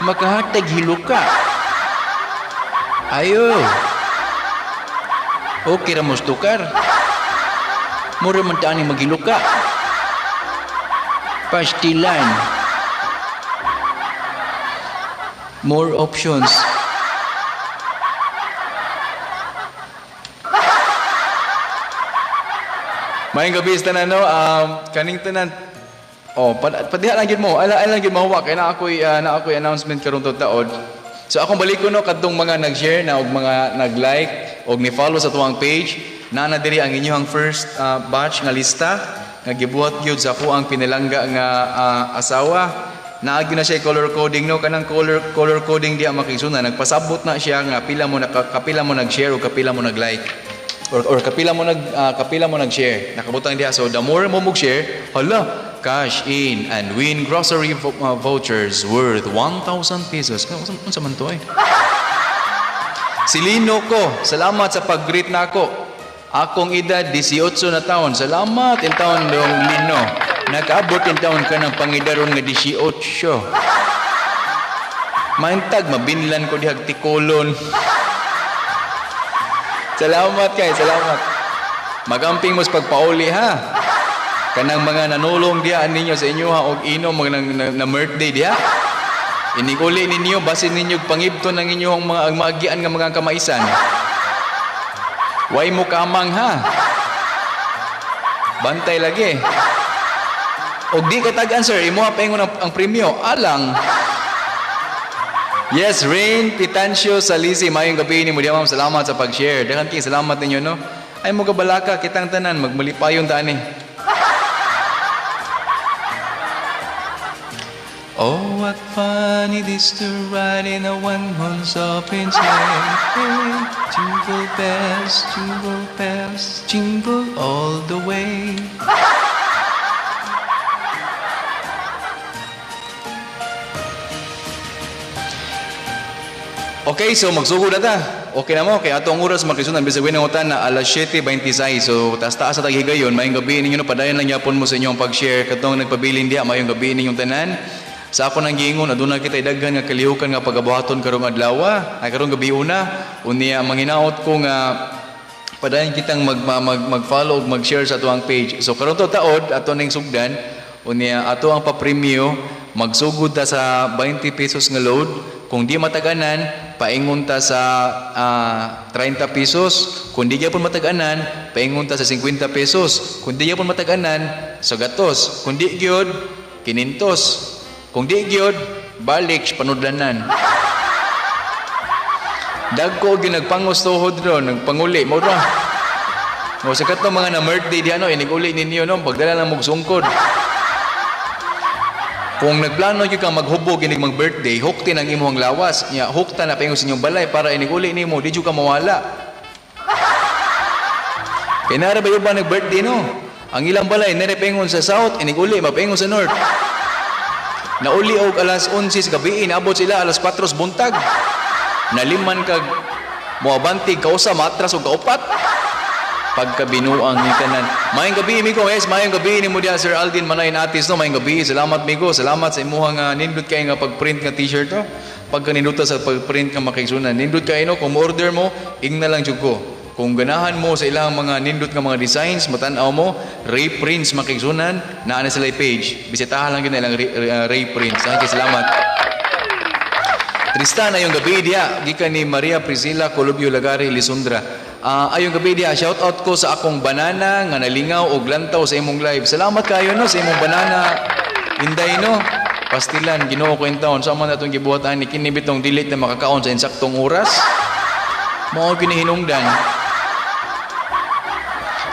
makahatag hiluka. Ayo. Okay ra mos tukar. Mura man tani magiluka. Pastilan. More options. Mayong gabi sa tanan, no? Kaning tanan. Padiha lang gid mo. Ala lang gid mahuwa kay na ako'y announcement karon taon. So akong balik ko no kadtong mga nag-share na og mga nag-like og ni-follow sa tuwang page na diri ang inyong first batch nga lista nga gibuhat gyud sa ako ang pinalangga nga asawa. Naagi na siya color coding no, kanang color coding diya makigsunan. Nagpasabot na siya nga kapila mo nag-share o kapila mo nag-like or kapila mo nag-share. Nakabutang diya. So the more mo mag-share, hala, cash in and win grocery vouchers worth 1,000 pesos. Unsa man to eh? Si Lino ko, salamat sa pag-greet na ako. Akong edad 18 na taon. Salamat in taon dong Lino. Nakaabot in taon ka ng pangidaron nga 18. Maintag mabinlan ko dihag tikolon. Salamat kay, salamat. Magamping mo sa pagpauli ha. Kanang mga nanulong diya ninyo sa inyo ha og inom na birthday diya. Iniguli ninyo basin ninyo pangibton ng inyong mga maagian nga mga kamaisan. Way mo kamang ha. Bantay lagi. Og di ka tag-answer, imo ha paingon ang premyo. Alang. Yes, Rain Pitancio Salisi, mayong gabi ni mo diya ma'am. Salamat sa pag-share. Daghang kay salamat ninyo no. Ay mo kabalaka kitang tanan magmalipayon ta ani. Oh, what fun it is to ride in a one-horse open sleigh. Jingle bells, jingle all the way. Okay, so magsugod na ta. Okay na mo, kaya atong oras makisunan bisag winangutan na alas 7:26. So taas-taas sa taghigayon, mayong gabi ninyo no, padayon lang yapon mo sa inyong pag-share katong nagpabilin diha, mayong gabi ninyong tanan. Sa ako nang giingon, aduna kita daghan nga kalihukan nga pagabuhaton karong adlaw. Ay karong gabi una, unya manghinaot ko nga padayon kitang mag-follow ug mag-share sa atuang page. So karong taod ato ning sugdan, unya ato ang pa-premyo, magsugod ta sa 20 pesos nga load. Kung di mataganan, paingon ta sa 30 pesos. Kung di gyapon mataganan, paingon ta sa 50 pesos. Kung di gyapon mataganan, sa gatos. Kung di gyud, 500. Kung di gyud, balik panudlanan. Dagko gyud nagpangos tuhod ron, nagpanguli mo ra. O sa katong mga na birthday di ano, iniguli ninyo no, pagdala lang mog sungkod. Kung nagplano gyud kang maghubog inig mag birthday, hukti nang imong lawas. Nya hukta na paingon sa inyong balay para iniguli nimo, di jud ka mawala. Kinara ba yung ba nag-birthday no? Ang ilang balay nare paingon sa south, iniguli mapaingon sa north. Nauli og alas 11 sa gabi, inaabot sila alas 4 sa buntag. Naliman kag moabantig kausa matras og kaupat. Pagkabinuang ni tanan. Mayong gabi amigo, yes, mayong gabi ni mo diya Sir Aldin Manay Natis no, mayong gabi. Salamat amigo, salamat sa imuhang nindot kay nga pag-print nga t-shirt to. Pagka ninduta sa pag-print nga makigsunan. Nindot kay no, kung order mo, ing na lang jud ko. Kung ganahan mo sa ilang mga nindot nga mga designs, matanaw mo, Ray Prints makigsunan, naa na sila page. Bisitahan lang yun na ilang Ray Prints. Salamat. Tristan, ayong gabi diya. Gikan ni Maria Priscilla Colubio Lagari Lisundra. Ayong gabi diya. Shout out ko sa akong banana nga nalingaw og lantaw sa imong live. Salamat kayo no sa imong banana. Inday no. Pastilan Ginoo ko intawon sa man atong gibuhatan ni kini bitong delete na makakaon sa insaktong oras. Mao ginihinungdan.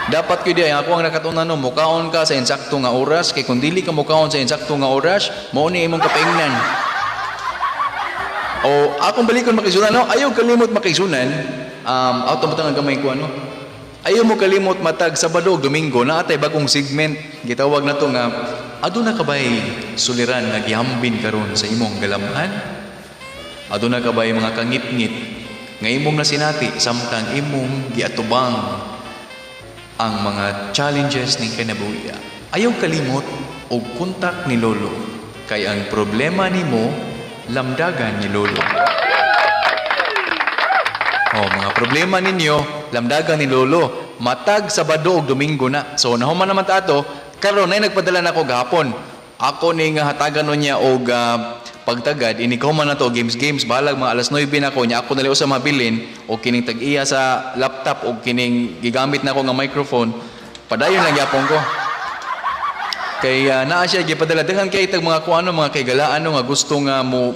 Dapat ko diya ako ang nakatunan no mukaon ka sa insakto nga oras kay kung dili ka mukaon sa insakto nga oras, mao ni imong kapaingnan. O akong balikon makisunan no, ayaw kalimot makisunan. Auto mo nga gamay ko ano. Ayaw mo kalimot matag Sabado ug Domingo na atay bagong segment gitawag na to nga aduna ka bay suliran nga gihambin karon sa imong galamhan? Aduna ka bay mga kangit-ngit nga imong nasinati samtang imong giatubang ang mga challenges ng kinabuhi. Ayaw kalimot og kontak ni Lolo kay ang problema nimo lamdagan ni Lolo. Mga problema ninyo lamdagan ni Lolo matag Sabado ug Domingo na. So nahuman naman tato karon ay nagpadala na ko gahapon. Ako ni nga hatagan niya og pagtagad ini ko man na to games balag mga alas 9 na ko nya ako nali usa mabilin o kining tag-iya sa laptop o kining gigamit na ko nga microphone padayon lang gyapon ko kay naa siya gipadala daghan kay tag mga kuano mga kay galaan nga gusto nga mo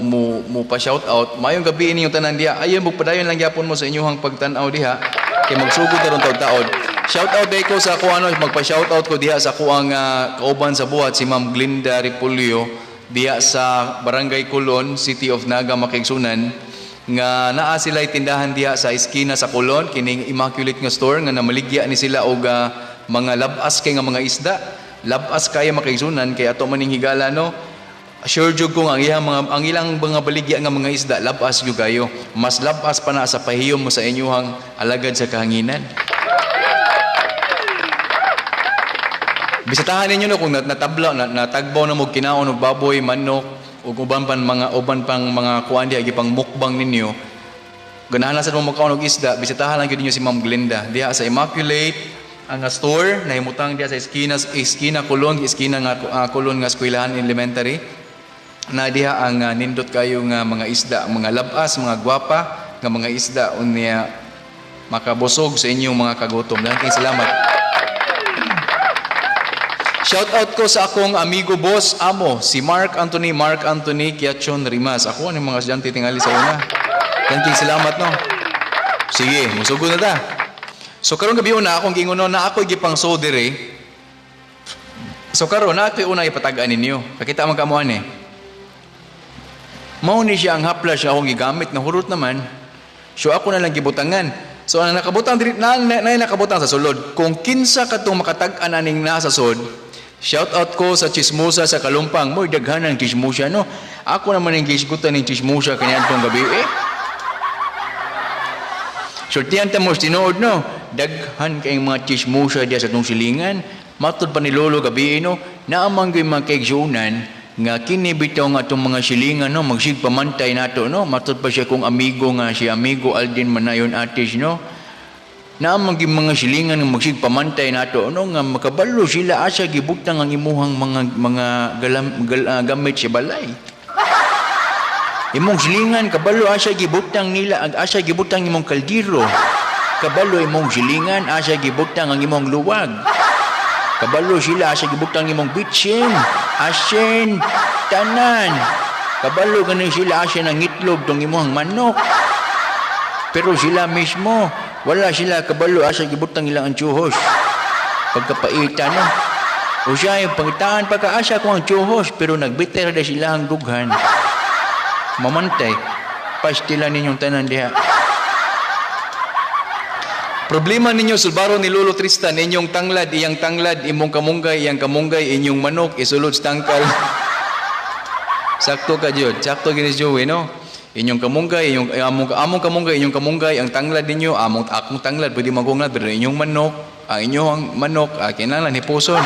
pa shout out mayong gabi inyong tanan diha ayon mo padayon lang gyapon mo sa inyong pagtan-aw diha kay magsugod na ron taud-taud. Shout out day ko sa kuano magpa shout out ko diha sa kuang kauban sa buhat si Ma'am Glinda Repulyo diya sa Barangay Kulon, City of Naga, Makigsunan, nga naa sila'y tindahan diya sa iskina sa Kulon, kining Immaculate nga store, nga namaligya ni sila og mga labas kay nga mga isda. Labas kaya Makigsunan, kay ato maning higala, no? Sure jud ko nga ang ilang mga baligya nga mga isda, labas jud kayo. Mas labas pa na sa pahiyom mo sa inyuhang alagad sa kahanginan. Bisitahan ninyo no kung natabla natagbaw na mo kinaon og baboy, manok ug uban pang mga kuan diha gipang mukbang ninyo. Ganahan sa mo makaon og isda, bisitahan lang gyud ninyo si Ma'am Glenda diha sa Immaculate ang store na himutang diha sa iskina Kulon, iskina nga Kulon nga eskwelahan elementary. Na diha ang nindot kayo nga mga isda, mga labas, mga gwapa nga mga isda unya makabusog sa inyong mga kagutom. Daghang salamat. Shout out ko sa akong amigo boss amo si Mark Anthony Kiachon Rimas. Ako ang mga estudyante tingali sa una. Thank salamat no. Sige, musugod na ta. So karon gabi una akong ginguno na ako gipang sodere. So karon na ako una ipatagaan ninyo. Kakita man kamuan eh. Mao ni siya ang haplas siya akong gigamit na hurot naman. So ako na lang gibutangan. So ang nakabutang diri na nakabutang sa sulod. Kung kinsa katong makatag-an aning nasa sod, shout out ko sa chismosa sa Kalumpang. Mo'y daghan ng chismosa no. Ako naman ang gisgutan ng chismosa kanya itong gabi eh. Sortihan ta mo tinuod no. Daghan kayong mga chismosa diya sa itong silingan. Matod pa ni Lolo gabi no. Naamang yung mga kaigsunan nga kinibitaw nga itong mga silingan no. Magsig pamantay nato no. Matod pa siya kung amigo nga si amigo Aldin Manayon Atis no. Na mga silingan ng magsig pamantay nato ano nga makabalo sila asa gibutang ang imuhang mga gamit sa balay. Imong silingan kabalo asa gibutang nila asa gibutang imong kaldiro. Kabalo imong silingan asa gibutang ang imong luwag. Kabalo sila asa gibutang imong bitsin, asin, tanan. Kabalo ganin sila asa ng itlog tong imong manok. Pero sila mismo wala sila kabalo asa gibutang ilang ang tsuhos. Pagkapaitan no. O siya yung pangitaan pagkaasa ko ang tsuhos pero nagbiter na sila ang dughan. Mamantay. Pastilan ninyong tanan diha. Problema ninyo sulbaro ni Lolo Tristan inyong tanglad, iyang tanglad, imong kamunggay, iyang kamunggay, inyong manok, isulod sa tangkal. Sakto ka jud. Sakto ginis Joey no. Inyong kamunggay, among kamunggay, inyong kamunggay, ang tanglad ninyo, akong tanglad, pwede magunglad, pero inyong manok, ang inyong manok, kinahanglan hipuson.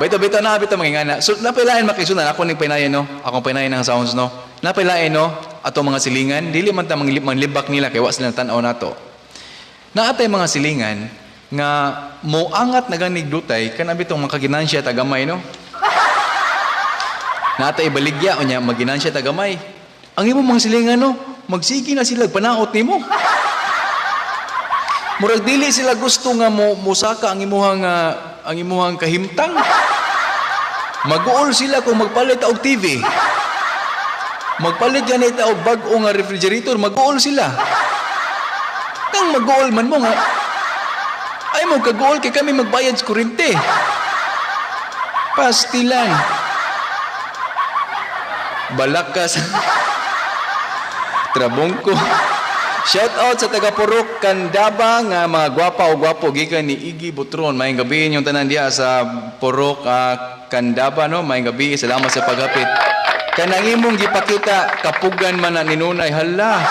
Bita na, mangingana. So, napailain makisunan, ako nang pinayan, no? Akong pinayan ng sounds, no? Napailain, no? Ato mga silingan, dili man ta manglibak nila, kaya was nilang tanaw na to. Naatay mga silingan, nga moangat na ganig dutay, kanabi itong mga kaginansya tagamay, no? Nata ibaligya unya maginan siya tagamay. Ang imo mga silingan no, magsigi na sila panaot nimo. Murag dili sila gusto nga musaka ang imuhang kahimtang. Mag-uol sila kung magpalit og TV. Magpalit ganit og bag-o nga refrigerator, mag-uol sila. Kang mag-uol man mo nga, ay mo kag-uol kay kami magbayad sa kuryente. Pastilan. Balakas. Trabongko. Shout out sa taga Purok Candaba nga mga gwapa o gwapo gikan ni Iggy Butron. Mayong gabi yung tanan diha sa Purok Candaba no. Mayong gabi, salamat sa paghapit. Kanang imong gipakita kapugan man na ninunay hala.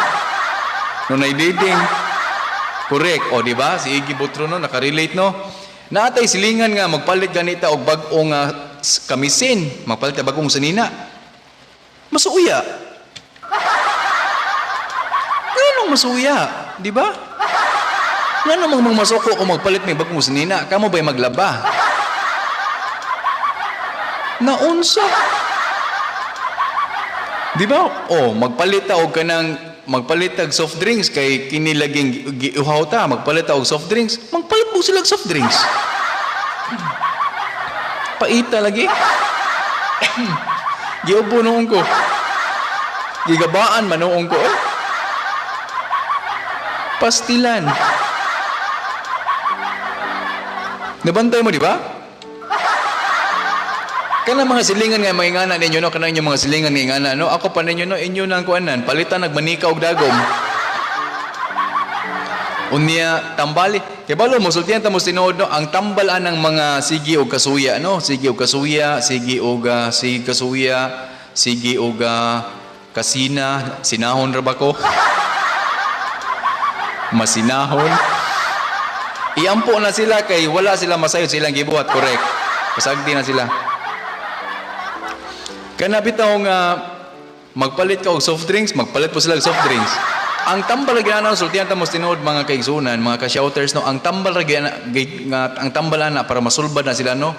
Nunay dating. Correct. O di ba? Si Iggy Butron no nakarelate no. Naatay silingan nga magpalit ganita og bag-o nga kamisin, magpalit og bag-ong sanina. Masuya. Nganong masuya, di ba? Nganong mga masuko kung magpalit may bag-ong sanina, kamo ba'y maglaba? Naunsa. Di ba? Oh, magpalit og kanang magpalit og soft drinks kay kinilaging giuhaw ta, magpalit og soft drinks, magpalit mo sila og soft drinks. Paita lagi. Giubo noon ko. Gigabaan man noon ko. Pastilan. Nabantay mo, di ba? Kana mga silingan nga mga ingana ninyo no, kana inyong mga silingan nga ingana no, ako pa ninyo no, inyo nang kuanan, palitan nagmanika og dagom. Unya tambali, kay balo mo sultihan ta mo tinuod no, ang tambalan ng mga sigi og kasuya no, sigi og kasuya, sigi og kasuya, sigi og kasina, sinahon ra ba ko? Masinahon. Iampo na sila kay wala sila masayod silang gibuhat, correct. Pasagdi na sila. Kana bitaw nga magpalit ka og soft drinks, magpalit po sila og soft drinks. Ang tambal gyana sultihan ta mo tinuod mga kaigsunan, mga ka-shouters no, ang tambal gyana ang tambalan na para masulbad na sila no.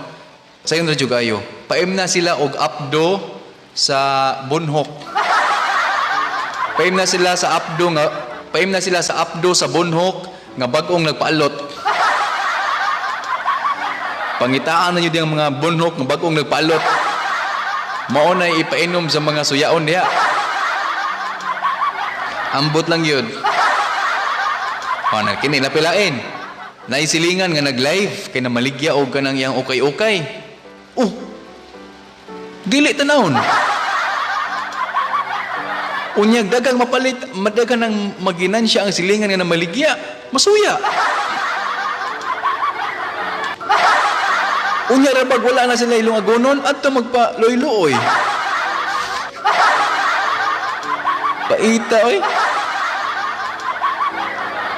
Sayon ra jud kayo. Paim na sila og apdo sa bunhok. Paim na sila sa apdo sa bunhok nga bag-ong nagpaalot. Pangitaan na nyo diyang mga bunhok nga bag-ong nagpaalot. Mao na ipainom sa mga suyaon diha. Ambot lang yun. O, kini napilain. Naisilingan nga nag-live kay na maligya og kanang yang okay-okay. Oh, dili tanawon. Unyag dagang mapalit, madagan ng maginansya ang silingan nga na maligya. Masuya. Unya rabag wala na sila ilong agonon at magpa-loy-looy. Paita oy.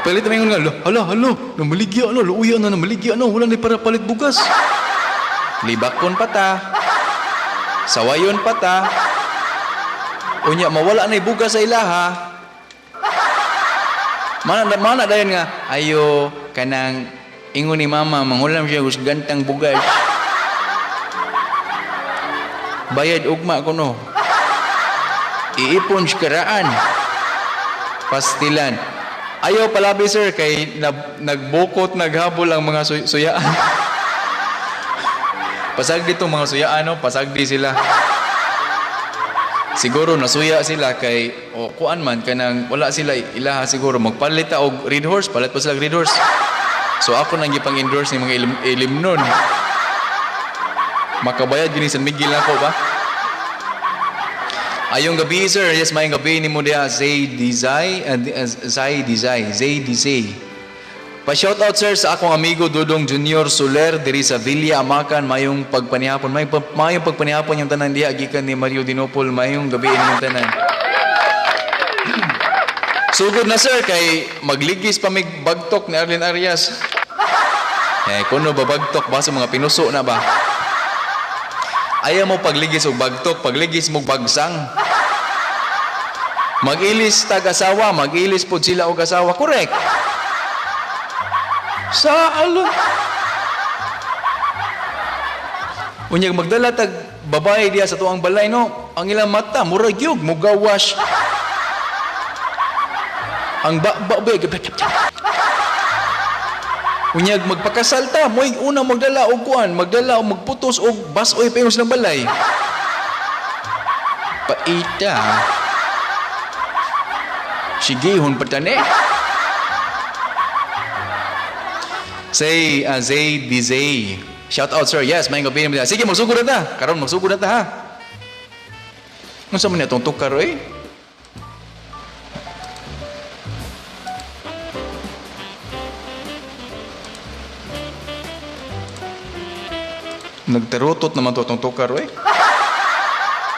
Palit na nga, hala, namaligya no, luuya na namaligya no, wala na para palit bugas. Libakon pa ta. Sawayon pa ta. Unya mawala na bugas sa ilaha. Mana dayon nga, ayo kanang ingon ni mama mangulam siya gus gantang bugas. Bayad ugma ko no. Iipon sikaraan. Pastilan. Ayaw palabi sir kay nagbukot naghabol ang mga suyaan. Pasagdi itong mga suyaan no, pasagdi sila. Siguro nasuya sila kay kuan man kanang wala sila ilaha siguro magpalit ta og red horse, palit pa sila red horse. So ako nang gipang-endorse ni mga ilim nun. Makabayad gini San Miguel ako ba? Ayong gabi sir, yes mayong gabi ni mo diha Zay Dizay. Pa-shout out sir sa akong amigo Dudong Junior Soler diri sa Villa Amakan, mayong pagpanihapon. Mayong pagpanihapon yung tanan diha gikan ni Mario Dinopol, mayong gabi inyong tanan. Sugod na sir kay magligis pa mig bagtok ni Arlene Arias. Kuno ba bagtok basta mga pinuso na ba? Ayaw mo pagligis og bagtok, pagligis mo bagsang. Mag-ilis tag-asawa, mag-ilis po sila og asawa, correct? Sa alon. Unyag magdala tag babae diya sa tuang balay, no? Ang ilang mata, murag yug, mugawash. Ang ba, unyag magpakasal ta, mo'y una magdala og kuan, magdala og magputos og basoy pa yung silang balay. Paita. Sigihon pa tani. Say, Zay Dizay. Shout out, sir. Yes, may gabi naman. Sige, magsugod na ta. Karon, magsugod na ta, ha? Ano sa man itong tukar, eh? Nagtarutot naman to itong tukar, eh?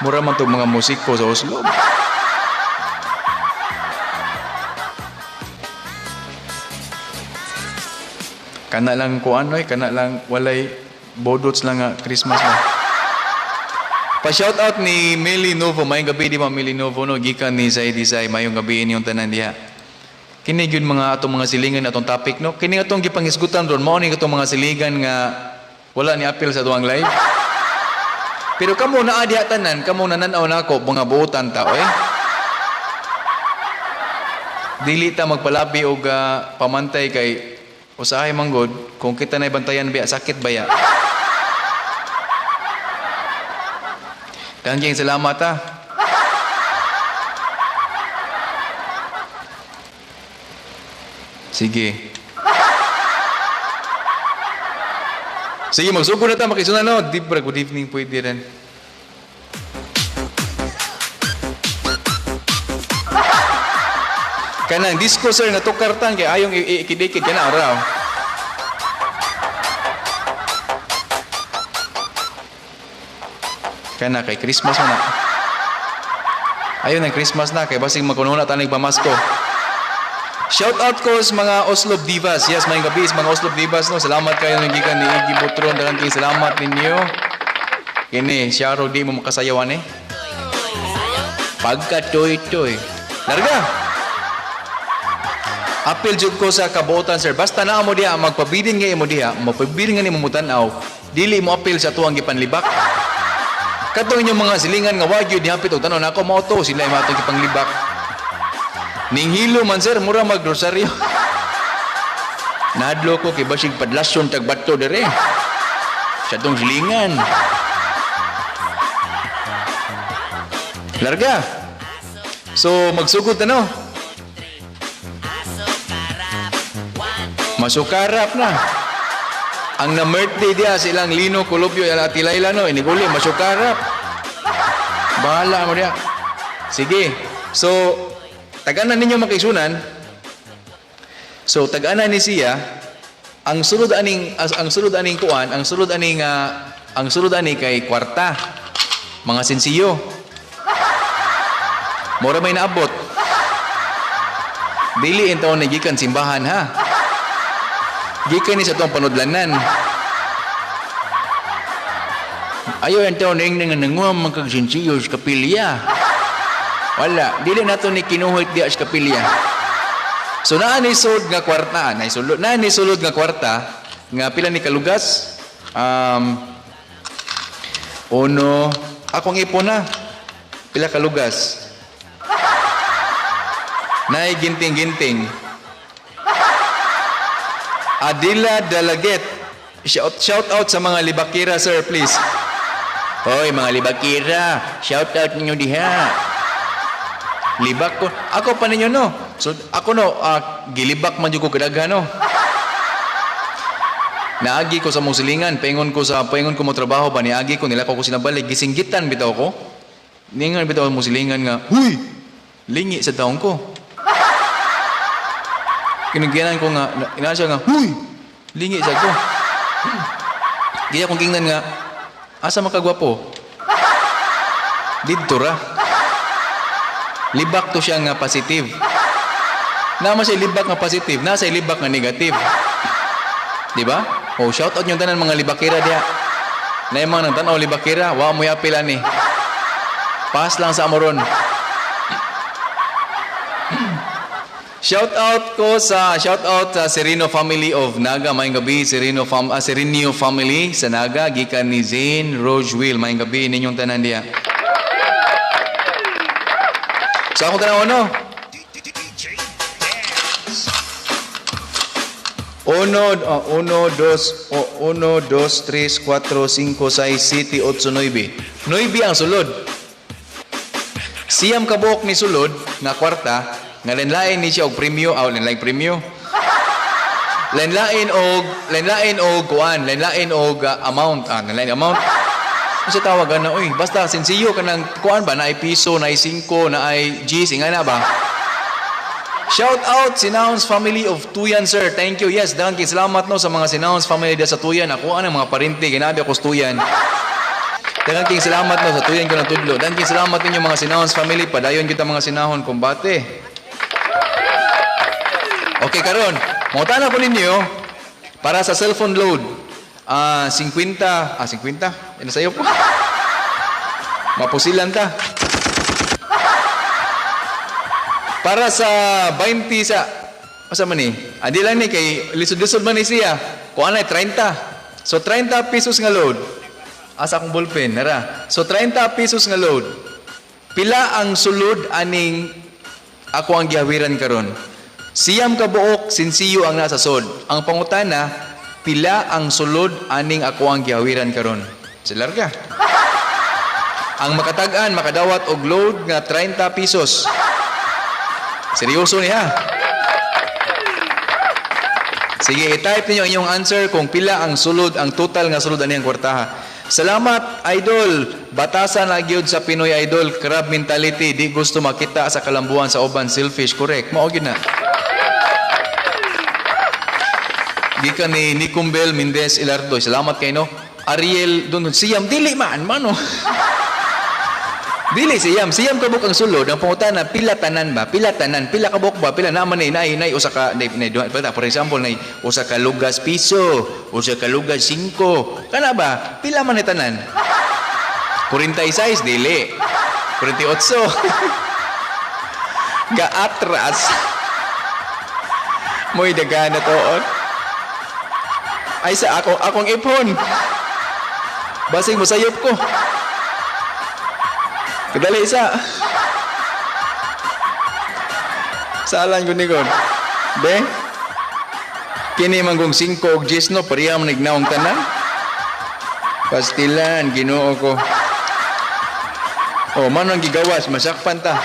Mura man itong mga musiko sa Oslo. Kana lang kuan, eh? Kana lang walay bodots lang nga Christmas na. Pa-shout out ni Meli Novo. Mayong gabi di ba Meli Novo, no? Gikan ni Zay Dizay. Mayong gabi inyong tanan diha. Kini gyud mga atong mga silingan atong topic, no? Kini atong gipangisgutan ron. Mao ni atong mga siligan nga wala ni apil sa tuwang live. Pero kamo na diha tanan, kamo nananaw nako mga buotan ta, eh. Dili ta magpalabi og pamantay kay usahay manggod kung kita na bantayan biya sakit baya. Tangging salamat, ha. Sige. Sige, magsugod na ta, makisunan, no? Good evening, pwede rin. Kanang disco, sir, nga tukartan, kaya ayong ikidikid ka na, araw. Kana, kay Christmas na. Ayun, ang Christmas na, kay basing magkununa tanig pamasko. Shout out ko sa mga Oslo Divas. Yes, may gabi sa mga Oslo Divas, no? Salamat kayo ng gikan ni Iggy Butron. Dalang king salamat ninyo. Kini, Sharo, di mo makasayawan, eh. Pagka-toy-toy. Larga! Apil jud ko sa kabuotan, sir. Basta na mo diya, magpabilin nga mo diya, magpabilin nga ni mo mutanaw, dili mo apil sa tuwang gipanlibak. Katong inyong mga silingan nga wagyo, di hapit o tanon, ako mo to, sila yung matong gipanglibak. Ning hilo man, sir, mura mag-rosaryo. Nadlo ko, kay basig padlasyon tagbato dere. Sa tong silingan. Larga. So, magsugod na, no? Masukarap na. Ang na-birthday dia silang Lino Colopio at Atilayla, no? Iniguli, masukarap. Bahala mo dia. Sige. So, taganan ninyo makaisunan. So, taganan ni siya, ang sulod aning kuan, ang sulod ani kay kwarta. Mga sensiyo. Mura may naabot. Dili entaw na gikan simbahan, ha. Gikan ni sa tuwang panudlanan. Ayaw yung taon na yung nanguam magkagsinsiyo sa kapilya. Wala. Dili na ito ni kinuhit diya sa kapilya. So, naanisulod nga kwarta. Naanisulod nga kwarta. Nga pila ni kalugas. Uno. Akong ipon na. Pila kalugas. Nay ginting-ginting. Adila Dalaget. Shout out sa mga libakira, sir, please. Hoy, mga libakira. Shout out ninyo diha. Libak ko. Ako pa ninyo, no? So, ako, no, gilibak man dyan ko kadaghan, no? Naagi ko sa mong silingan. Paingon ko mo trabaho ba? Niagi ko, nila ko sinabalik. Gisinggitan, bitaw ko. Ningan, bitaw mong silingan nga, huy! Lingi sa taong ko. Kinagyanan ko nga, inasya nga, huy! Lingi sa ko. Gaya kong kingnan nga, asa makagwapo? Didto ra. Libak to siya nga positive. Naman siya libak nga positive, nasa libak nga negative. Diba? Oh, shout out yung tanan mga libakira diya. Na yung mga nagtanaw libakira, wa mo yapila ni. Pass lang sa amoron. Shout out sa Sereno family of Naga. Mayong gabi Sereno family sa Naga gikan ni Zane Rogeville. Mayong gabi ninyong tanan diya. So ako tanaw no. Uno, dos, tres, cuatro, cinco, seis, siete, ocho, nueve. Nueve ang sulod. Siyam kabuok ni sulod nga kwarta nga lain-lain ni siya og premyo, lain-lain premyo. Lain-lain og kuan, lain-lain og amount, lain-lain amount. Kasi tawagan na, uy, basta sensiyo ka ng kuan ba, na ay piso, na ay 5, na ay G's, nga na ba? Shout out Sinaons family of Tuyan, sir. Thank you. Yes, danke. Salamat no sa mga Sinaons family dia sa Tuyan. Ako ang mga parinti, ginabi ako sa Tuyan. Danke salamat no sa Tuyan ko na tudlo. Danke salamat ninyo mga Sinaons family. Padayon kita mga Sinahon kumbate. Okay, karon. Mangutana ko ninyo para sa cellphone load. 50. 50? Ano sa'yo po? Mapusilan ta. Para sa 20 sa... Asa man ni? Adi lang ni kay lisod-lisod man ni siya. Kung anay 30. So 30 pesos nga load. Asa akong ballpen, nara. So 30 pesos nga load. Pila ang sulod aning ako ang gihawiran karon. Siyam ka buok, sinsiyo ang nasa sod. Ang pangutana, pila ang sulod aning ako ang gihawiran karon. Silar ka. Ang makatag-an, makadawat og load nga 30 pesos. Seryoso niya. Sige, i-type niyo inyong answer kung pila ang sulod, ang total nga sulod ani ang kwartaha. Salamat, idol. Batasan na gyud sa Pinoy idol, crab mentality, di gusto makita sa kalambuan sa uban, selfish, correct. Mao gyud na. Gikan ni Nicumbel Mendez Ilardo. Salamat kay no. Ariel Don Siyam dili man mano. Dili siyam kabuk ang sulod ang pangutana pila tanan ba pila kabuk ba pila naman nay usa ka for example nay usa ka lugas piso usa ka lugas 5 kana ba pila man ni tanan 46 dili 48 gaatras moy daga na toon ay sa akong ipon basig mo sayop ko. Kadali isa. Salan ko ni God. Be? Kini manggong 5 og 10 no, pariya man nagnaong tanan. Pastilan, Ginoo ko. Oh, manong gigawas, masakpan ta.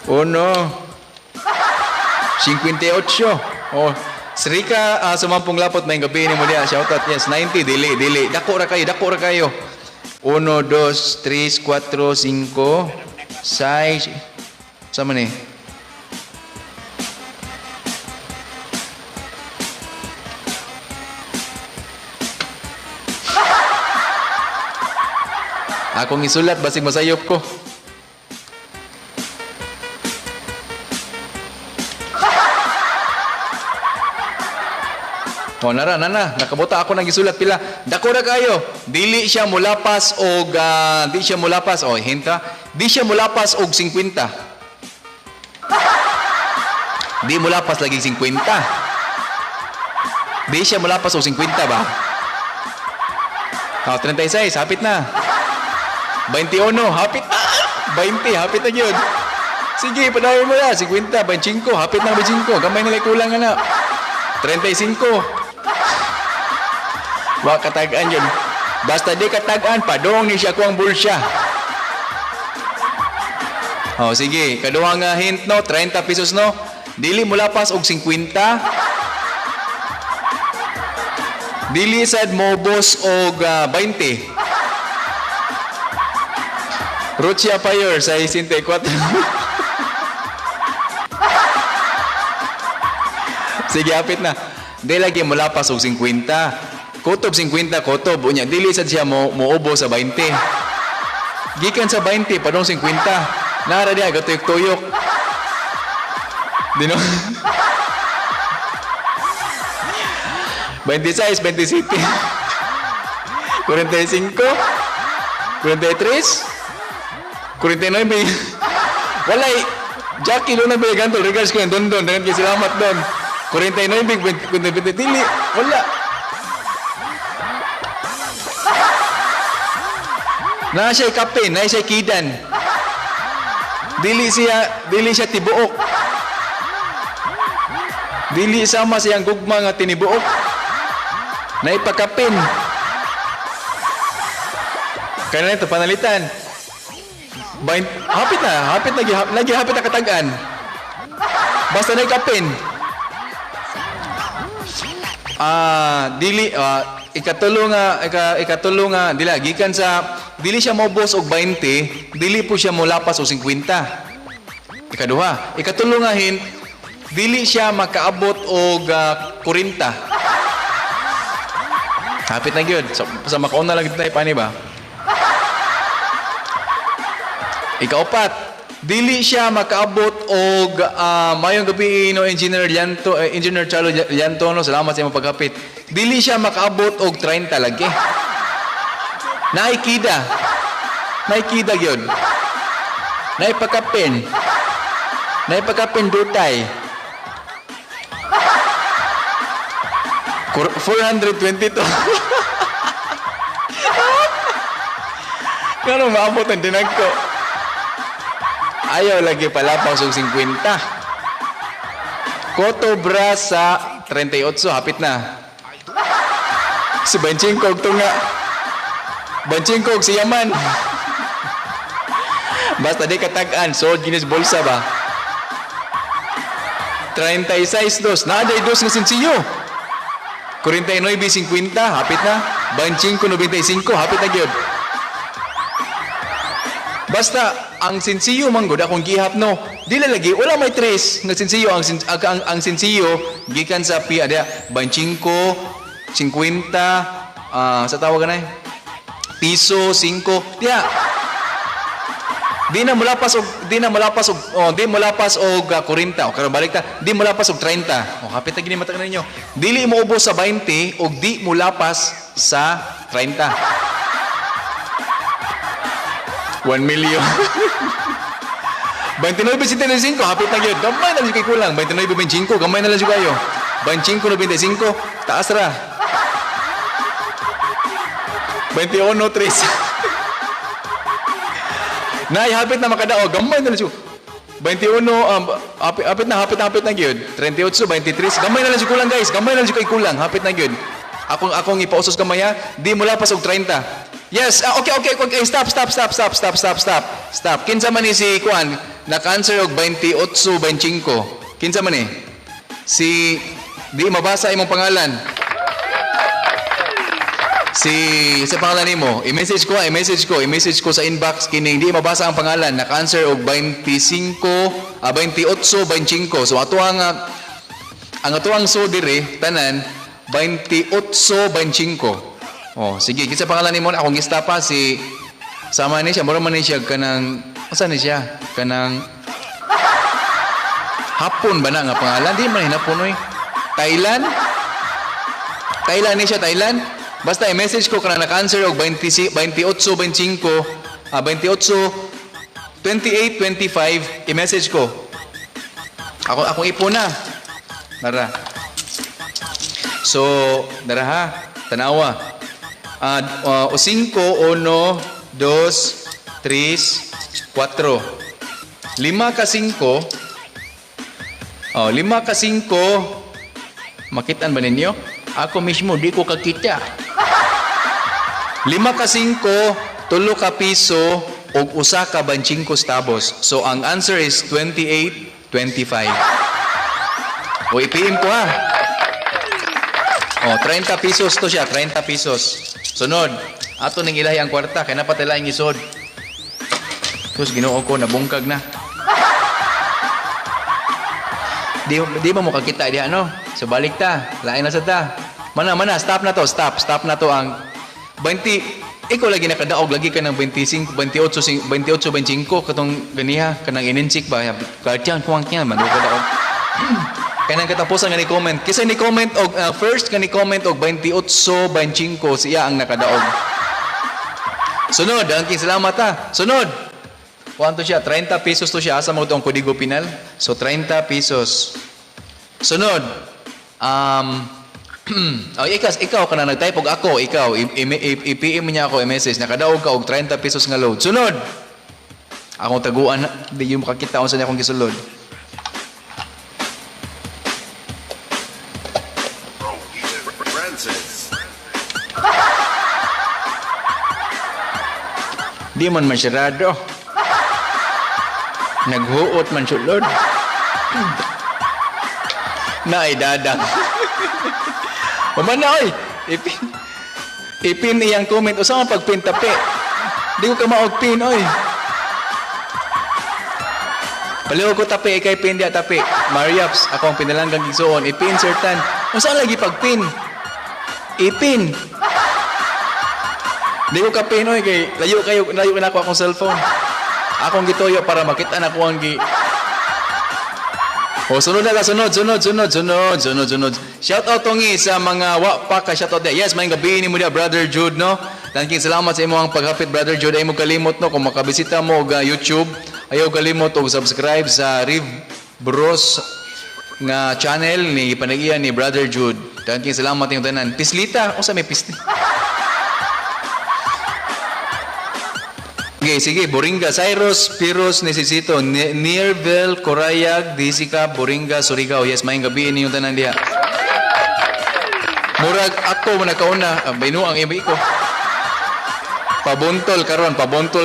Oh no. 58. Oh, Srika, sumampung lapot may gabi ni mo diya. Shoutout, yes, 90, dili. Dako ra kayo. 1, 2, 3, 4, 5, 6. Sama ni? Akong isulat, basig masayop ko. O, nara, nakabuta ako nang isulat pila. Dako na kayo. Dili siya mulapas og hinta. Di siya mulapas og 50. Di mulapas lagi 50. Di siya mulapas og 50 ba? O, 36, hapit na. 21, hapit na. 20, hapit na yun. Sige, padayon mo na. 50, 25, hapit na 25. Gamay nila kulang na. 35. Wa katagaan yun. Basta di katagaan, padong ni siya kuang bulsya. Oh, sige. Kaduha nga hint no, 30 pesos no. Dili mo lapas og 50. Dili sad mo boss og 20. Ruchia Fire sa 64. Sige, apit na. Di lagi mo lapas og 50. Kutob 50, kutob. Unya, dili sad siya mo ubo sa 20. Gikan sa 20, padong 50. Nara diya, gatuyok-tuyok. Dino? 26, 27. 45. 43. 49. Jackie, lo na bilagan to. Regards ko yan, don. Dengan kayo salamat don. 49, dili. Wala. Na siya kapin, na siya kidan. Dili siya tibuok. Dili sama siyang gugma nga tinibuok. Na ipakapin. Kaya na ito, panalitan. Hapit na katagaan. Basta na ikapin. Ikatulong nga, gikan sa, dili siya mobos og 20, dili po siya molapas og 50. Ikaduha, ikatulong nga dili siya makaabot og 40. Hapit na gyud. Sa makauna lang tayo pani ba? Ikaapat, dili siya makaabot og mayong gabi no Engineer Chalo Llanto no, salamat sa imong paghapit. Dili siya makaabot og 30 lagi. Naikida gyud. Naipakapin dutay. 422. Kano maabot ang dinag ko? Ayaw lagi palapaw sa 50. Kotobra sa 38, hapit na. Si Banchingkog to nga. Banchingkog si Yaman. Basta di katagaan, so ginis bolsa ba? 36 dos. Naaday dos nga sinsiyo. 49.50, hapit na. 25.95, hapit na gyud. Basta ang sinsiyo manggod akong gihap no. Dili lagi wala may tres nga sinsiyo ang sinsiyo gikan sa ada 25, 50 sa tawag na piso 5. Di mulapas og 40 o karon balik ta. Di mulapas og 30. O hapit na gini mata ninyo. Dili mo ubos sa 20 og di mulapas sa 30. 1 million. 29.75, hapit na yun. Gamay na lang kay kulang. 29.25, gamay na lang siya kayo. 25.95, taas ra. 21.3. Nay, hapit na makadao. Gamay na lang siya. 21, hapit na yun. 38, 23. Gamay na lang siya kulang, guys. Gamay na lang siya kay kulang. Hapit na yun. Akong ipausos kamaya, di mula pas og 30. Yes, okay. Stop. Kinsa man ni si Kuan, naka-answer og 28.25. Kinsa man ni? Si di mabasa imong pangalan. Sa pangalan nimo, i-message ko sa inbox kining di mabasa ang pangalan, naka-answer og 28.25. So ang atuang so dire tanan 28.25. Oh, sige, kinsa pangalan nimo? Akong gistapa si sama ni siya, mura man ni siya kanang asa ni siya? Kanang Hapon ba na nga pangalan? Di man hinapon oy. Thailand ni siya, Thailand. Basta i-message ko kana naka-answer og 28.25, 28.25 i-message ko. Akong ipon na. Nara. So, dara ha. Tanawa. 5, 1, 2, 3, 4. 5 ka 5. 5 ka 5. Makitaan ba ninyo? Ako mismo, di ko kakita. 5 ka 5, 3 ka piso, o 1 ka 25 centavos. So, ang answer is 28.25. O, ipiin ko ha. 30 pesos to siya, 30 pesos. Sunod, ato ning ilahi ang kwarta, kaya napatila ang isod. Tapos ginoo ko, nabungkag na. Di ba mo kakita diha, no? So balik ta, lain na sa ta. Mana, stop na to ang 20, ikaw lagi nakadaog, lagi ka ng 25, 28, 25, katong ganiha, kanang ininsik ba? Katiyan, kuwang kyan, man, daog. Kanang katapusan nga ni comment. Kisa ni comment og first nga ni comment og 28.25 siya ang nakadaog. Sunod, ang salamat ha. Sunod. Kuan to siya, 30 pesos to siya. Asa mo itong kodigo penal? So, 30 pesos. Sunod. Oh, ikaw ka na nag-type og ako, ikaw, i-PM niya ako, i-message, nakadaog ka og 30 pesos nga load. Sunod. Akong taguan, di yung makakita kung saan akong gisulod. Francis. Di man masyarado. Naghuot man sulod. Naay dadang. Pamana oy. Ipin iyang comment usa man pagpin tapi. Di ko ka maog pin oy. Paliw ko tapi kay pin dia tapi. Mariaps ako ang pinalanggang gisuon ipin certain. Usa lagi pagpin. Ipin. Di ko ka pin oy kay layo na ako akong cellphone. Akong gitoyo para makita na ko ang O, sunod na ka, sunod. Shout out tongi sa mga wapa ka shout out dia. Yes, may gabi ni mo dia, Brother Jude, no? Thanking salamat sa imo ang paghapit, Brother Jude. Ay mo kalimot, no? Kung makabisita mo og YouTube, ayaw kalimot og subscribe sa Riv Bros nga channel ni panagian ni Brother Jude. Thanking salamat yung tanan. Pislita, o sa may pisli. Okay, sige, Boringa, Cyrus, Piros, Necesito, Niervel, Corayag, Disika, Boringa, Surigao. Yes, maing gabi niyo tanan diha. Murag ako mo nakauna, bayno ang ibi ko. Pabontol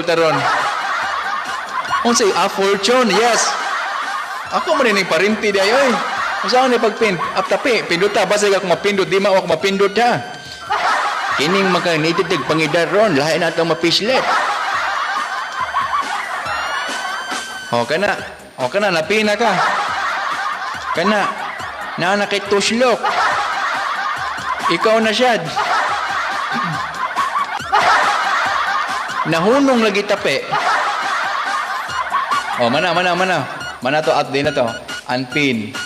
taron. Unsay fortune, yes. Ako man ning parinti di ayoy. Usa ni pagpin, tapi pinduta basta ako mapindot, di ako mapindot ha. Kining magka-needed pangidaron, lahi na itong mapislet. O kana, napina ka. Kana, nakit tuslok. Ikaw na siyad. Nahunong lagi tape. O, mana. Mana to, at din na to. Unpin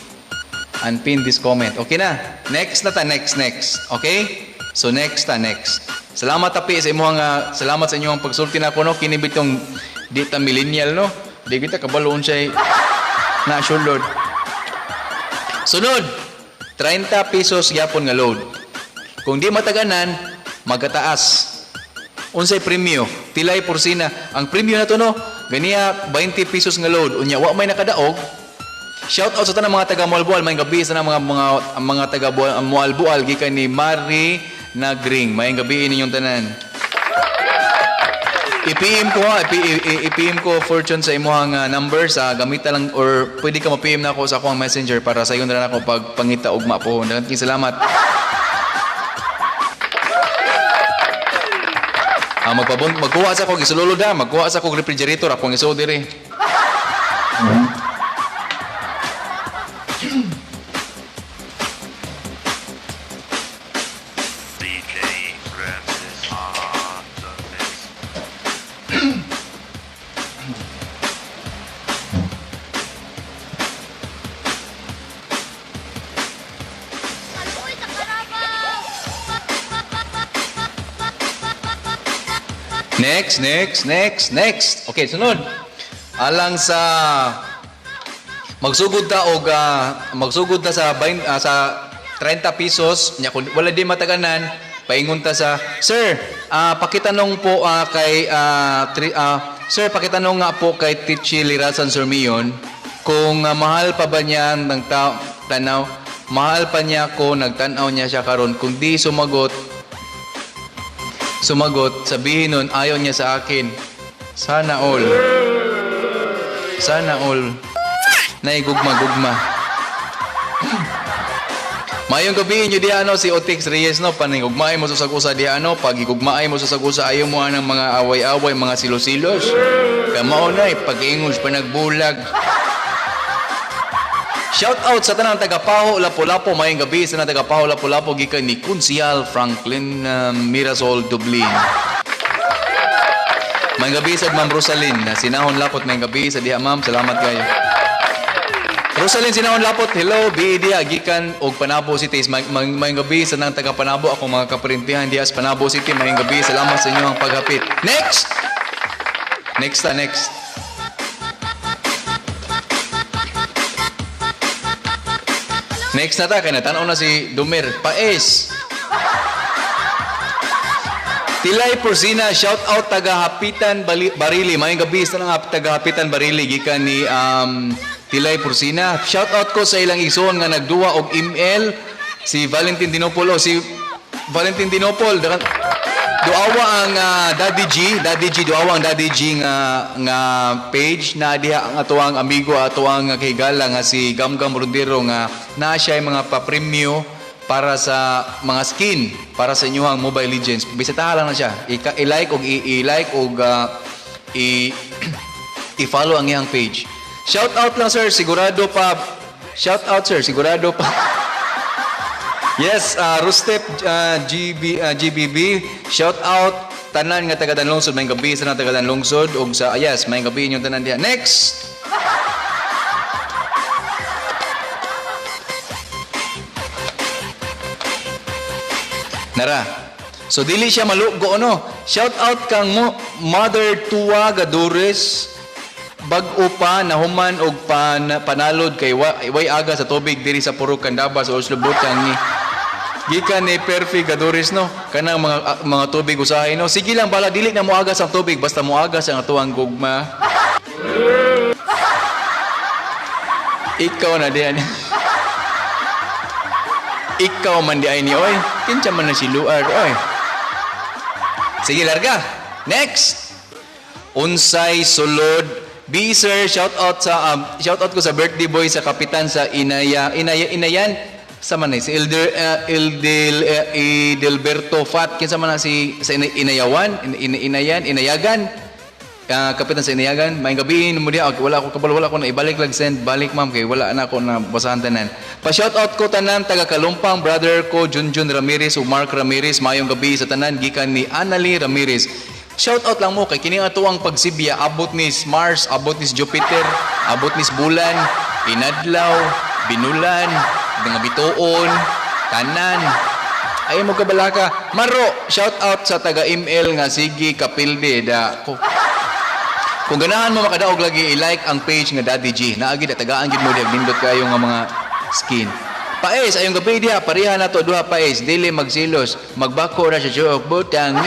this comment. Okay na? Next. Okay? So, next. Salamat tapi sa inyong salamat sa inyong pagsulti na ako, no? Kinibit yung dita millennial, no? Di kita kabaloon siya na sulod. Sunod, 30 pesos yapon nga load. Kung di mataganan, magkataas. Unsay premyo, tilay porsina. Ang premyo na to, no, ganiya 20 pesos nga load. Unya, wa may nakadaog. Shout out sa tanang mga taga Mualbual, may gabi sa mga taga Mualbual gikan ni Mari Nagring. May gabi ninyong tanan. I-PM ko fortune sa imuhang number sa gamita lang or pwede ka ma-PM na ako sa akong messenger para sa iyo na lang ako pagpangita ugma po. Daghang salamat. Magkuha sa ako gisululod ha, magkuha sa ako refrigerator akong isuod diri. DJ Francis on the mix. Next. Okay, sunod. Alang sa magsugod ta sa 30 pesos nya kung wala di mataganan paingon ta sa sir, pakitanong po sir, pakitanong nga po kay Tichi Lirasan Surmion kung mahal pa ba niya ng tanaw, mahal pa niya ko, nagtanaw niya siya karon, kung di sumagot, sabihin nun, ayaw niya sa akin. Sana all. Naigugma. Mayong gabi nyo diya si Otix Reyes, no? Panigugmaay mo sa sagusa diya, pag igugmaay mo sa sagusa, ayaw mo ng mga away-away, mga silos-silos. Kamao na, pag-ingos pa nagbulag. Shout out sa tanang taga-Paho Lapu-Lapu, mayong gabi sa tanang taga-Paho Lapu-Lapu gikan ni Kunsyal Franklin Mirasol Dublin. Mayong gabi sa Ma'am Rosalyn na sinahon lapot, mayong gabi sa diha ma'am, salamat kayo. Rosalyn sinahon lapot, hello, bidia gikan og Panabo City. Mayong gabi sa tanang taga-Panabo, ako mga kaparintihan diha sa Panabo City, mayong gabi, salamat sa inyo ang paghapit. Next. Next na ta, kaya natanaw na si Dumer. Paes. Tilay Porsina, shout out taga Hapitan Barili. Mayong gabi sa nga taga Hapitan Barili gikan ni Tilay Porsina. Shout out ko sa ilang igsoon nga nagduwa og email si Valentin Dinopol o si Valentin Dinopol. Duawa ang Daddy G, duawa ang Daddy G nga page na diha ang atuang amigo atuang kahigala nga si Gamgam Rodero nga naa siya ay mga pa-premyo para sa mga skin para sa inyong Mobile Legends. Bisitahan lang na siya. I-like og i-follow ang iyang page. Shout out lang sir, sigurado pa. Shout out sir, sigurado pa. Yes, Rustep GBB, shout out tanan nga taga Danlungsod, may gabi sa taga Danlungsod ug sa yes, may gabi inyong tanan diha. Next. Nara. So dili siya malugo no. Shout out kang mo Mother Tua Gadores bag-o pa nahuman og panalod kay way aga sa tubig diri sa Purok Candaba sa Oslo Butang ni gikan ni Perfect Gadores no kanang mga tubig usahay no. Sige lang bala dili na moagas ang tubig basta moagas ang atuang gugma. Ikaw na diyan. Ikaw man di ay ni oy. Kinsa man na si Luar oy. Sige larga. Next. Unsay sulod B sir, shout out ko sa birthday boy sa kapitan sa Inayan sa man si Edelberto Fat kinsa man si sa Inayagan kapitan sa Inayagan. Maayong gabi mo diha wala ko na ibalik lang send balik ma'am kay wala na ako na basahan tanan. Pa shout out ko tanan taga Kalumpang brother ko Junjun Ramirez ug Mark Ramirez. Maayong gabi sa tanan gikan ni Annalie Ramirez. Shout out lang mo kay kini atuang pagsibya abot ni Mars, abot ni Jupiter, abot ni bulan, inadlaw, binulan, mga bituon, tanan. Ay mo kabalaka. Maro, shout out sa taga-email nga sige Kapilde da. Kung ganahan mo makadaog lagi i-like ang page nga Daddy G. Naagi da tagaan gid mo di nindot kayo nga mga skin. Paes ayong gabi diha pareha na to duha paes dili magsilos magbako ra sa joke butang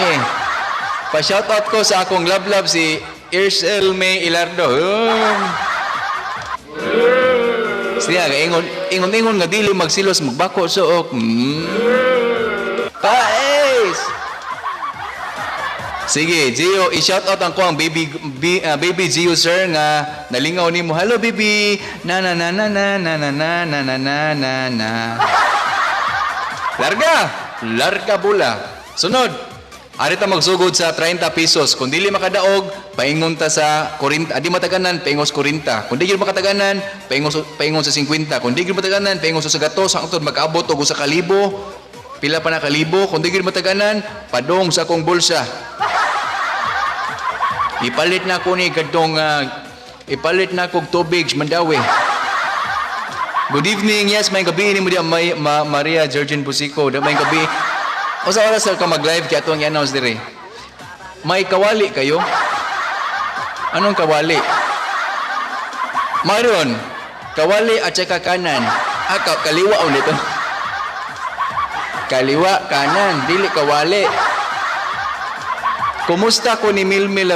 Pa-shoutout ko sa akong love si Irsel May Ilardo. Siya ingon nga dili magsilos magbako suok. Paes. Sige, Gio, i-shoutout ang ko ang baby Gio sir nga nalingaw nimo. Hello baby. Na na na na na na na na na na na na. Larga bula. Sunod. Ari ta magsugod sa 30 pesos. Kung dili makadaog, paingon ta sa 40. Adi mataganan, paingos 40. Kung dili makataganan, paingon sa 50. Kung dili mataganan, paingon sa gatos hangtod mag-abot og sa kalibo. Pila pa na kalibo. Kung dili mataganan, padong sa akong bulsa. Ipalit na ko ni kadtong ipalit na kog tubig Mandawi. Good evening. Yes, may gabi ni mo diya Maria Georgine Busico. May gabi. O sa oras ka mag-live kaya itong i-announce dire. May kawali kayo? Anong kawali? Mayroon. Kawali at saka kanan. Kaliwa o nito. Kaliwa, kanan. Dili kawali. Kumusta ko ni Milmil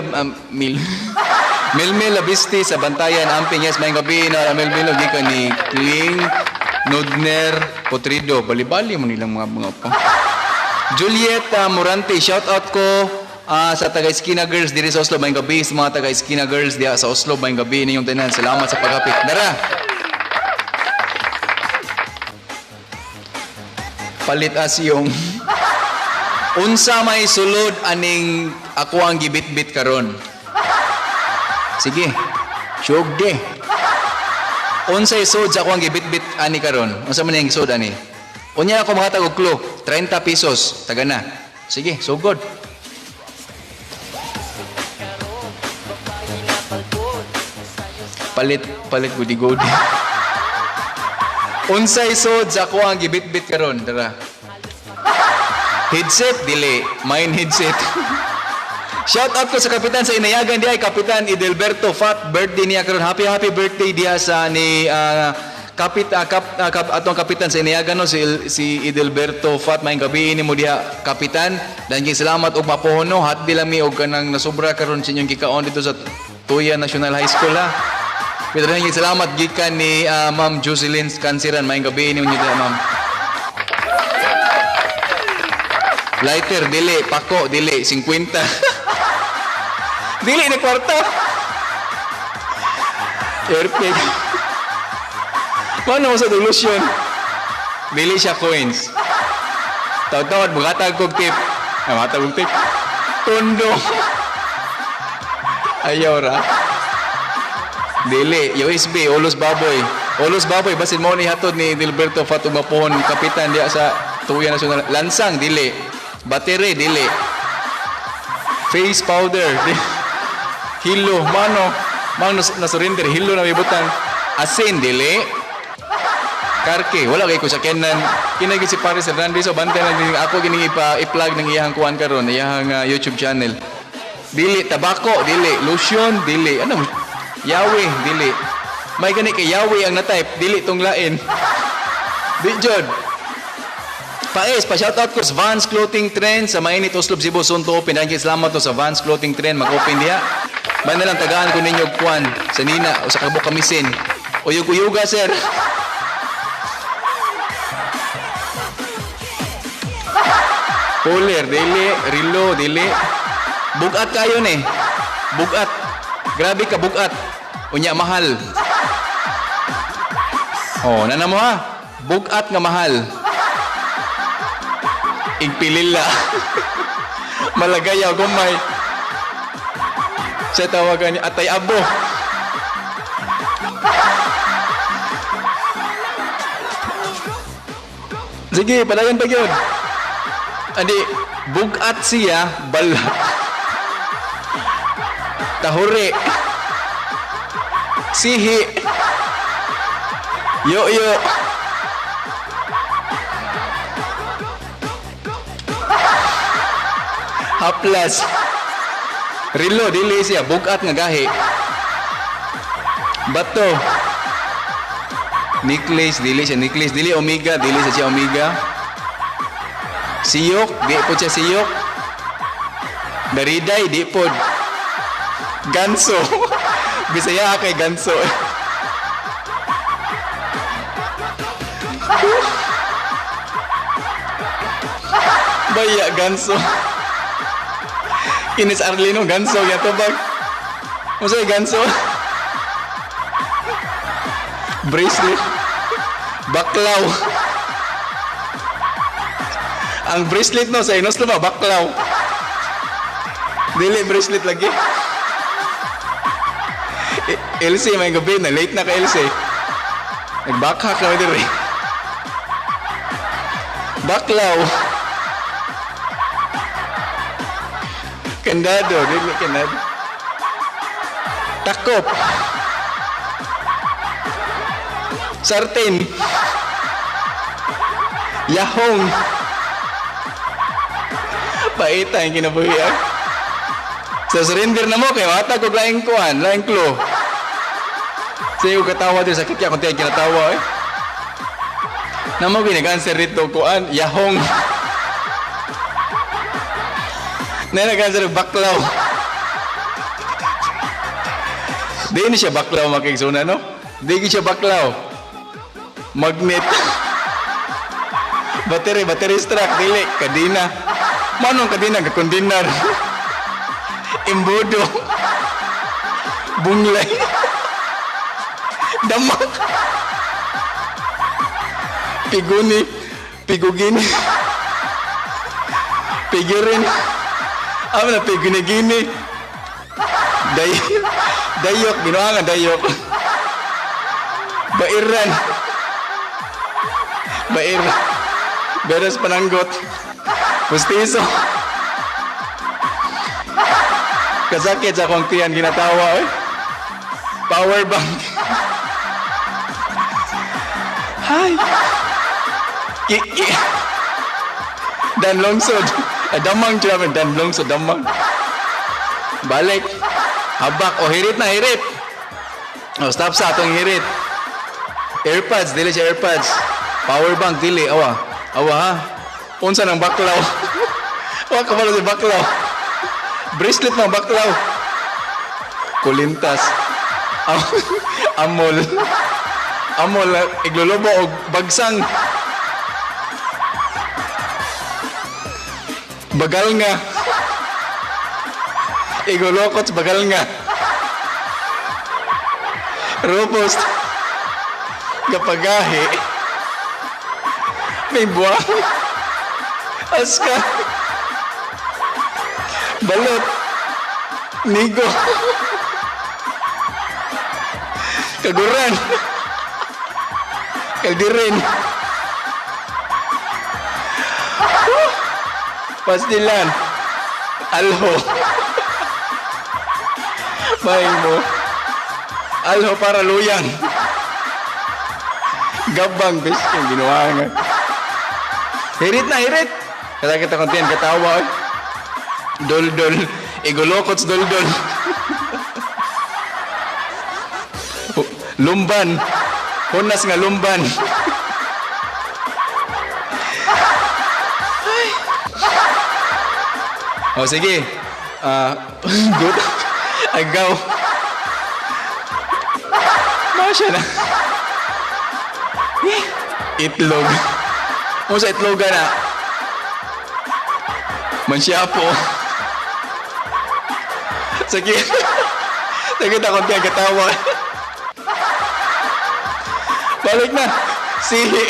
Labisti sa Bantayan Amping. Yes, may gabi na Milmil lagi ka ni Kling Nudner Potrido. Bali-bali mo nilang mga pa. Juliet Morante, shout out ko sa taga Iskina Girls diri sa Oslo. May gabi sa mga taga Iskina Girls diya sa Oslo. May gabi ninyong tanan. Salamat sa paghapit. Dara. Palit as yung unsa may sulod aning ako ang gibit-bit karon. Sige. Syugde. Unsay sud sa ako ang gibit-bit ani karon? Unsa man yang sud ani? Unya ako mga tagog clue, 30 pesos, taga na. Sige, sugod. Palit gudi-gudi. Unsay sod sa ko ang gibit-bit karon, tara. Headset dili, mine headset. Shout out ko sa kapitan sa Inayagan diay Kapitan Edelberto Fat, birthday niya karon. Happy birthday diya sa ni atong kapitan sa Iniaga no si Edelberto Fat may gabi ini mo diha kapitan dan salamat og mapuhono hatdi lang mi og kanang nasobra karon sa inyong gikaon dito sa Tuya National High School ha. Pero salamat gikan ni Ma'am Jocelyn Kansiran may gabi ini mo diha ma'am. Lighter dili, pako dili 50. Dili ni kwarta. Perfect. Paano mo sa delusion? Dili siya coins. Tawad-tawad, bugatag kong tip. Bugatag kong tip. Tondo. Ayaw ra. Dili. USB, ulos baboy. Ulos baboy, basin mo ni hatod ni Dilberto Fatumapon, kapitan diya sa Tuya National. Lansang, dili. Battery, dili. Face powder. Hilo, mano. Mang nasurrender, hilo na may butang. Asin, dili. Karke, wala kay ko sa kenan. Kinagi si Paris Hernandez so bantay lang din ako gining i-plug ng iyang kuan karon, iyang YouTube channel. Dili tabako, dili lotion, dili ano yawi, dili. May gani kay yawi ang na-type, dili tong lain. Di jud. Paes, pa shoutout ko sa Vans Clothing Trend sa Mainit Oslob Cebu Sunto Open. Daghang salamat to sa Vans Clothing Trend mag-open diha. Man na lang tagaan ko ninyo kuan sa Nina o sa Kabuk Kamisin. Uyog-uyuga sir. Poler, dili, rilo, dili. Bugat kayo ni. Bugat. Grabe ka bugat. Unya mahal. Oh, nana mo ha. Bugat nga mahal. Igpilila. Malagaya gumay. Sa tawagan ni Atay Abo. Sige, padayon pa yun. Adi, bugat siya, balat. Tahuri. Sihi. Yo-yo. Haplas. Rilo, dili siya, bugat nga gahi. Bato. Necklace, dili siya necklace. Dili omega, dili siya omega. Siyok, di po siya siyok. Dariday, di po. Ganso. Bisaya kay ganso. Baya, ganso. Kinis Arlino, ganso. Yato bag. Masay ganso. Bracelet. Baklaw. Ang bracelet no sa inos ba baklaw. Dili bracelet lagi. LC may gabi na late na ka LC. Nagbakha ka diri. Baklaw. Kandado, dili kandado. Takop. Sartin. Yahong. Paita yung kinabuhi sa surrender na mo kay mata ko laing kuan, laing clue. Sayo katawa din sakit kaya kung tayo kinatawa Namo ginaganser rito kuan, yahong. Nanaganser baklaw. Di ni siya baklaw makigsuna no? Di siya baklaw. Magnet. Battery struck dili kadina. Manong kadina ka kondinar. Imbodo. Bunglay. Damak. Piguni. Pigugini. Pigirin. Ano na piguni-gini. Dayok. Binuangan dayok. Bairan. Beres pananggot. Pustiso. Kasakit sa akong tiyan ginatawa Power bank. Hi. Dan longsod. Damang siya. Dan longsod. Damang. Balik. Habak. Hirit na. Hirit. Stop sa atong hirit. AirPods, dili siya AirPods. Power bank, dili. Awa. Awa ha. Unsa ng baklaw? Wa ka malo si baklaw. Bracelet ng baklaw. Kulintas. Amol. Amol, iglolobo o bagsang. Bagal nga. Igolokot bagal nga. Robust. Kapagahi. May buwang. Aska. Balot. Nigo. Kaguran. Kaldirin. Pastilan. Alho. Maing mo. Alho para luyang. Gabang bes yung ginuwangan. Hirit na, hirit. Kaya kita kontiyan katawa. Dol-dol. Igolokots dol-dol. Lumban. Hunas nga lumban. O sige. Good. Agaw. Masya na. Itlog. O sa itlog na. Mansyapo. Sige. Sige na konti ang katawa. Balik na. Sihi.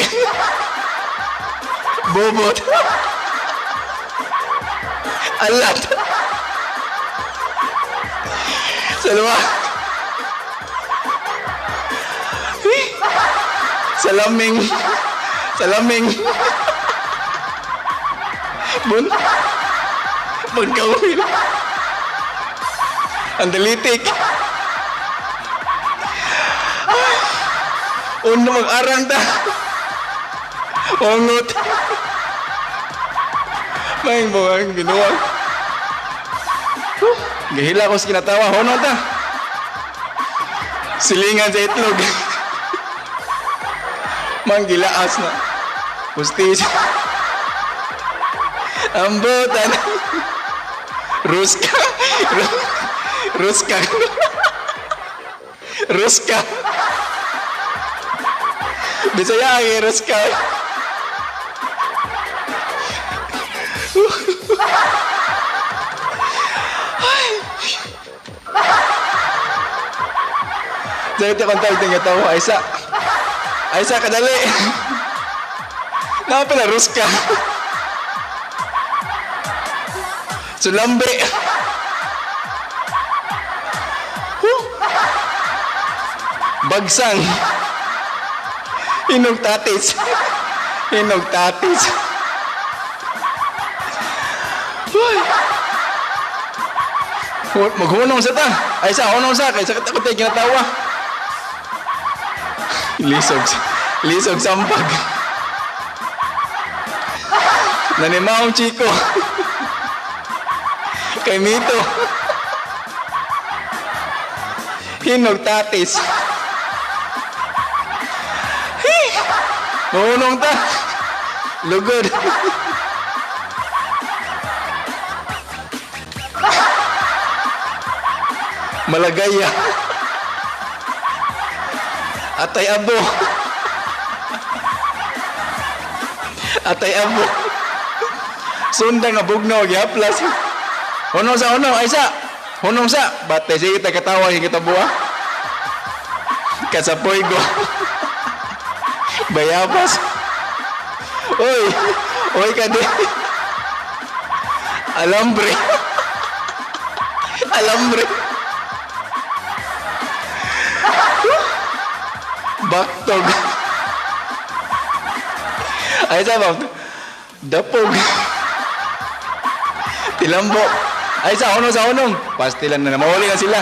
Bobot. Alat. Salawa. Salaming. Salaming. Bun. Pagkawil. Andalitik. Uno mag-arang ta. Ongot. Maing buwang binuwag. Gahila ko sa kinatawa. Hono ta. Silingan sa itlog. Manggilaas na. Pustis. Ambutan. Ruska. Ruska. Ruska. Bisaya ang Ruska. Jadi ito kong tawag nga tawa. Aisa. Aisa, kadali. Napala, Ruska. Sulambe. Bagsang. Hinog tatis. Hinog tatis. Maghunong sa ta. Ay sa hunong sa. Kaya sakit ako tayo kinatawa. Lisog. Lisog sampag. Nanimahong chiko. Kay Mito. Hinog tatis. Mahunong ta. Lugod. Malagaya. Atay abo. Atay abo. Sunda nga bugnaw gihaplas. Hunong sa hunong ay sa. Hunong sa. Batay sige ta katawa kita buwa. Kasapoy go. Bayabas. Oy. Oy ka di. Alambre. Alambre. Baktog. Ay sa ba? Dapog. Tilambo. Ay sa hunong. Pastilan na. Mawali na sila.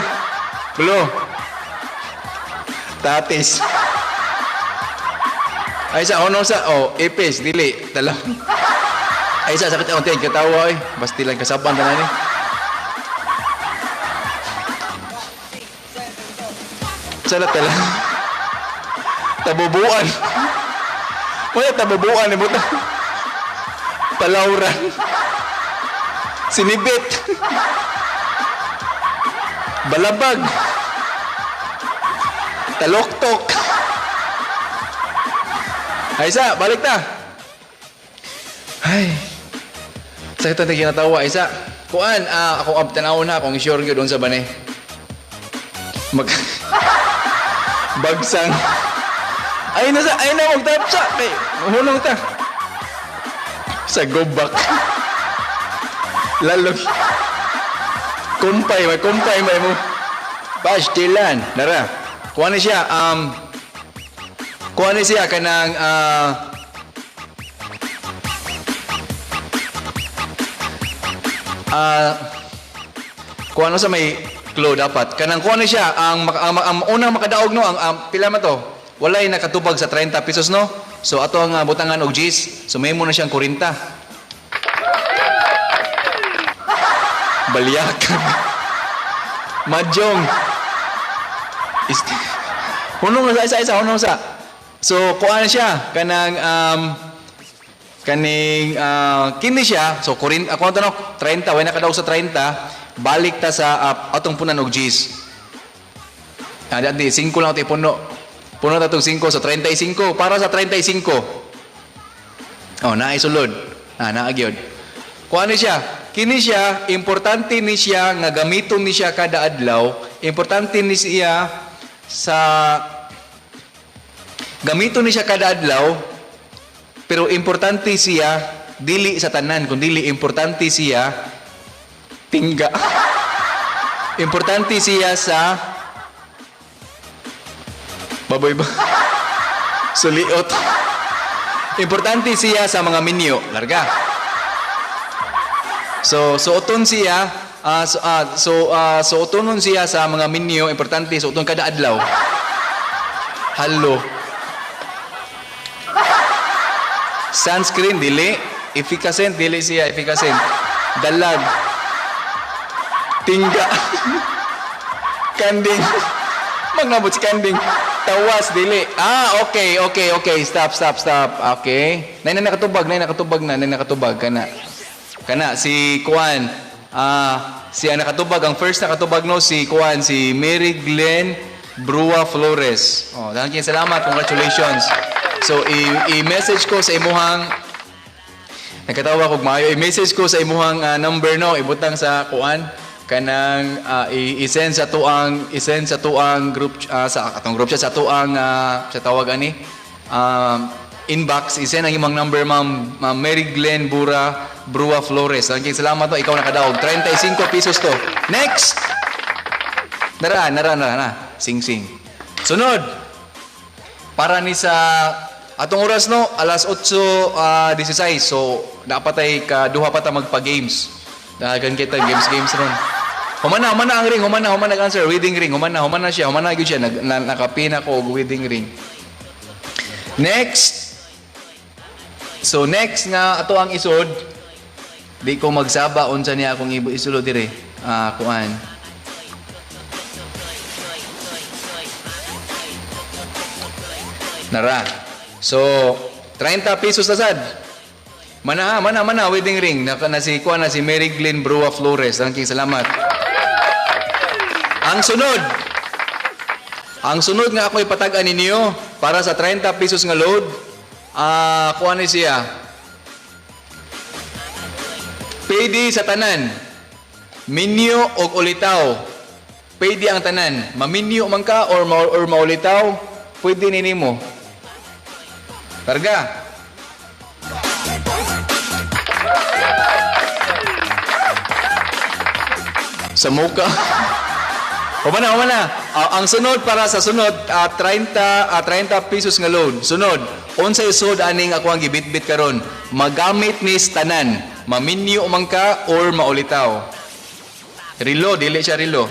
Bulo. Tatis. Ay sa hunong sa. Oh, ipis. Dili. Tala. Ay sa sakit ang tiyan. Katawa ay. Pastilan kasaban na ni. Salat tala. Tabubuan. Wala tabubuan ni buta. Palauran. Sinibit. Balabag. Taloktok. Ay, isa, balik na. Ay. Sa ito na kinatawa, isa. Kuan, ako abtanaw na kung sure nyo doon sa bane. Bagsang. Ay na, magtap sa. Ay, hulong ta. Sa gobak. Lalog. Kumpay may mo. Pastilan. Nara. Kuha na siya, kanang, kuha na sa may clue dapat. Kanang kuha na siya, ang unang makadaog no, ang pila man to, walay nakatubag sa 30 pesos no. So ato ang butangan og G's. So may mo na siyang 40. Balyakan. Mahjong. Hunong na sa isa, hunong sa. So kuha na siya kanang kini siya. So kurin ako tanong 30, way nakadaog sa 30, balik ta sa atong punan og G's. Dati 5 lang tayo puno. Puno na itong 5. So, 35. Para sa 35. Oh, naisulod. Naagyod. Kung ano siya? Kini siya, importante ni siya nga gamiton ni siya kada adlaw. Importante ni siya sa gamiton ni siya kada adlaw. Pero importante siya dili sa tanan. Kung dili, importante siya tingga. Importante siya sa baboy ba? Suliot. Importante siya sa mga minyo. Larga. So uton siya, utonon siya sa mga minyo. Importante, so uton kada adlaw. Halo. Sunscreen, dili. Efficacent, dili siya. Efficacent. Dalag. Tingga. Kanding. Magnabot si kanding. Tawas, dili. Okay. Stop. Okay. Nay nakatubag na. Kana, si Kuan. Siya nakatubag. Ang first nakatubag no, si Kuan, si Mary Glenn Brua Flores. Oh, daghang salamat. Congratulations. So, i-message ko sa imuhang, nakatawa ko maayo, i-message ko sa imuhang number no, ibutang sa Kuan. Kanang i-send sa tuang group sa atong group chat sa tuang sa tawag ani inbox, i-send ang imong number ma'am Mary Glenn Brua Flores. Thank you, salamat to, ikaw nakadaog 35 pesos to. Next. Nara. Sing. Sunod. Para ni sa atong oras no, alas 8:16. So dapat ay kaduha pa ta magpa-games. Dagan kita games ron. Humana ang ring, humana nag-answer, wedding ring, humana siya, gyud siya, nakapina ko og wedding ring. Next. So next nga ato ang isod, di ko magsaba unsa niya akong isulod dire. Kuan. Nara. So 30 pesos na sad. Mana, wedding ring. Na si Mary Glenn Brua Flores. Thank you, salamat. Ang sunod nga ako ipatagan ninyo para sa 30 pesos nga load. Kuha ni siya. Pwede sa tanan. Minyo o ulitaw. Pwede ang tanan. Maminyo man ka or maulitaw. Pwede ninimo. Targa. Sa muka. Humana. Ang sunod para sa sunod, 30 pesos nga load. Sunod, unsay sud aning ako ang gibitbit karon. Magamit ni tanan. Maminyo man ka or maulitaw. Rilo, dili siya rilo.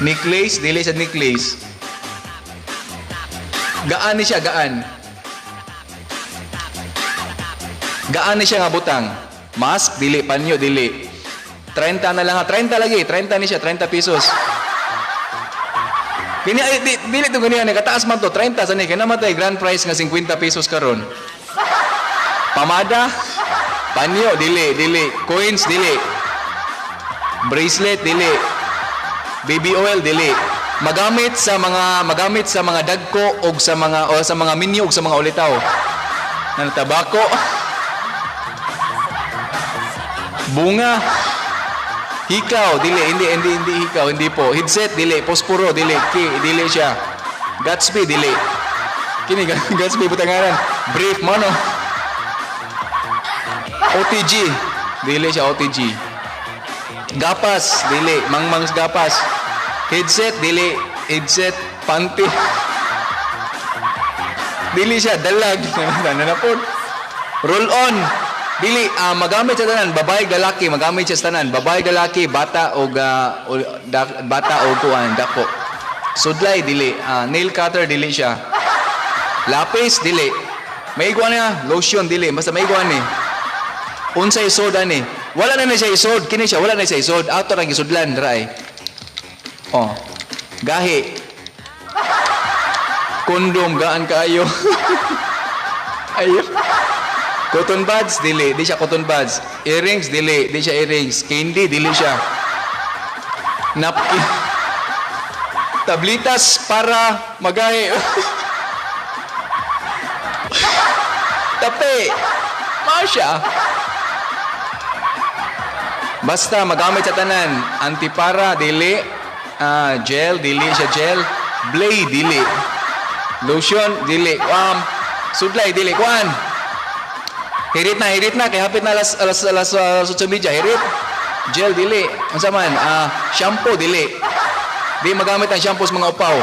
Necklace, dili siya necklace. Gaan ni siya, gaan. Gaan ni siya nga butang. Mask, dili. Panyo, dili. 30 na lang ha. 30 lagi. 30 ni siya. 30 pesos. Kini ay dili to ganiyan kataas man to 30 sa ni kay namatay grand prize nga 50 pesos karon. Pamada, panyo dili, coins dili. Bracelet dili. Baby oil dili. Magamit sa mga dagko og sa mga minyo og sa mga ulitaw. Nang tabako. Bunga. Hikaw dili, hindi hikaw, hindi po. Headset dili, posporo dili, dili siya. Gatsby dili. Kini Gatsby butangaran. Brief mono. OTG dili siya OTG. Gapas dili, mangmangs gapas. Headset dili, headset panty. Dili siya dalag nanapod. Roll on dili, magamit sa tanan babae galaki, magamit siya sa tanan babae galaki, bata o bata o kuan dako. Sudlay dili, nail cutter dili siya. Lapis dili. Maiguan niya, lotion dili, basta maiguan ni. Unsay isod ani? Wala na siya isod, kini siya wala na siya isod. Ato ra gisudlan ray. Oh. Gahi. Kondom gaan kaayo. Ayo. Cotton buds dili, di siya cotton buds. Earrings dili, di siya earrings. Candy dili siya. Napkin. Tablitas para magahi. Tape. Masya. Basta magamit sa tanan. Antipara dili. Gel dili siya gel. Blade dili. Lotion dili. Sudlay dili kuan. Hirit na kay hapit na alas social media hirit. Gel dili. Unsa man? Shampoo dili. Di magamit ang shampoo sa mga upaw.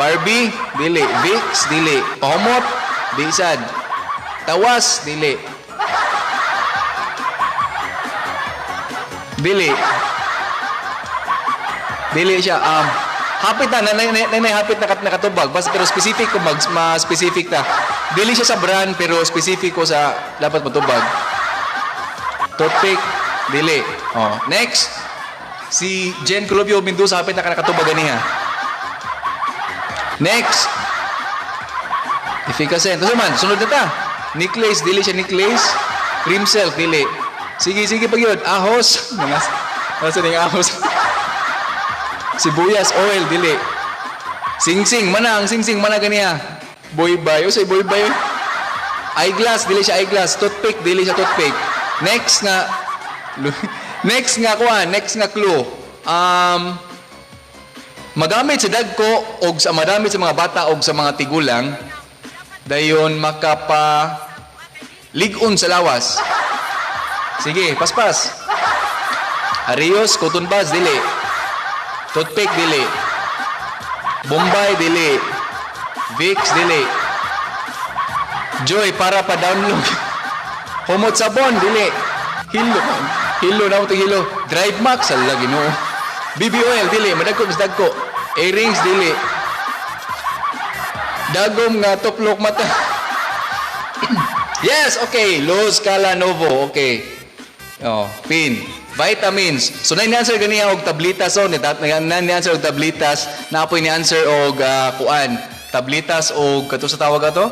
Barbie dili. Vicks dili. Pahumot di sad. Tawas dili. Dili siya. Hapit na hapit na nakatubag. Basta pero specific ko specific ta. Dili siya sa brand pero specific ko sa dapat matubag. Toothpick dili. Oh, next. Si Jen Colobio Mendoza hapit na nakatubag ganiha. Next. Efficacy. Tapos man, sunod na ta. Necklace dili siya necklace. Cream silk dili. Sige pag yun. Ahos. Nasa ning ahos. Sibuyas oil dili. Singsing mana ang singsing mana ganiya. Boybay. Usay boybay. Eyeglass dili siya eyeglass. Toothpick dili siya toothpick. Next nga clue. Magamit sa dagko og sa madamit sa mga bata og sa mga tigulang dayon makapa ligon sa lawas. Sige, paspas. Arios, cotton buds, dili. Toothpick, dili. Bombay, dili. Vicks, dili. Joy, para pa-download. Humot sabon, dili. Hilo na ito hilo. Drive Max, lagi no. BB oil, dili. Madagko, mas dagko. Earrings, dili. Dagom nga, tuplok mata. Yes, okay. Lowe's Cala Novo, okay. Oh, pin. Vitamins. So, na-answer ganiya og tablitas. So, na-answer og tablitas. Naapoy ni-answer og kuan. Tablitas og, kato sa tawag ato?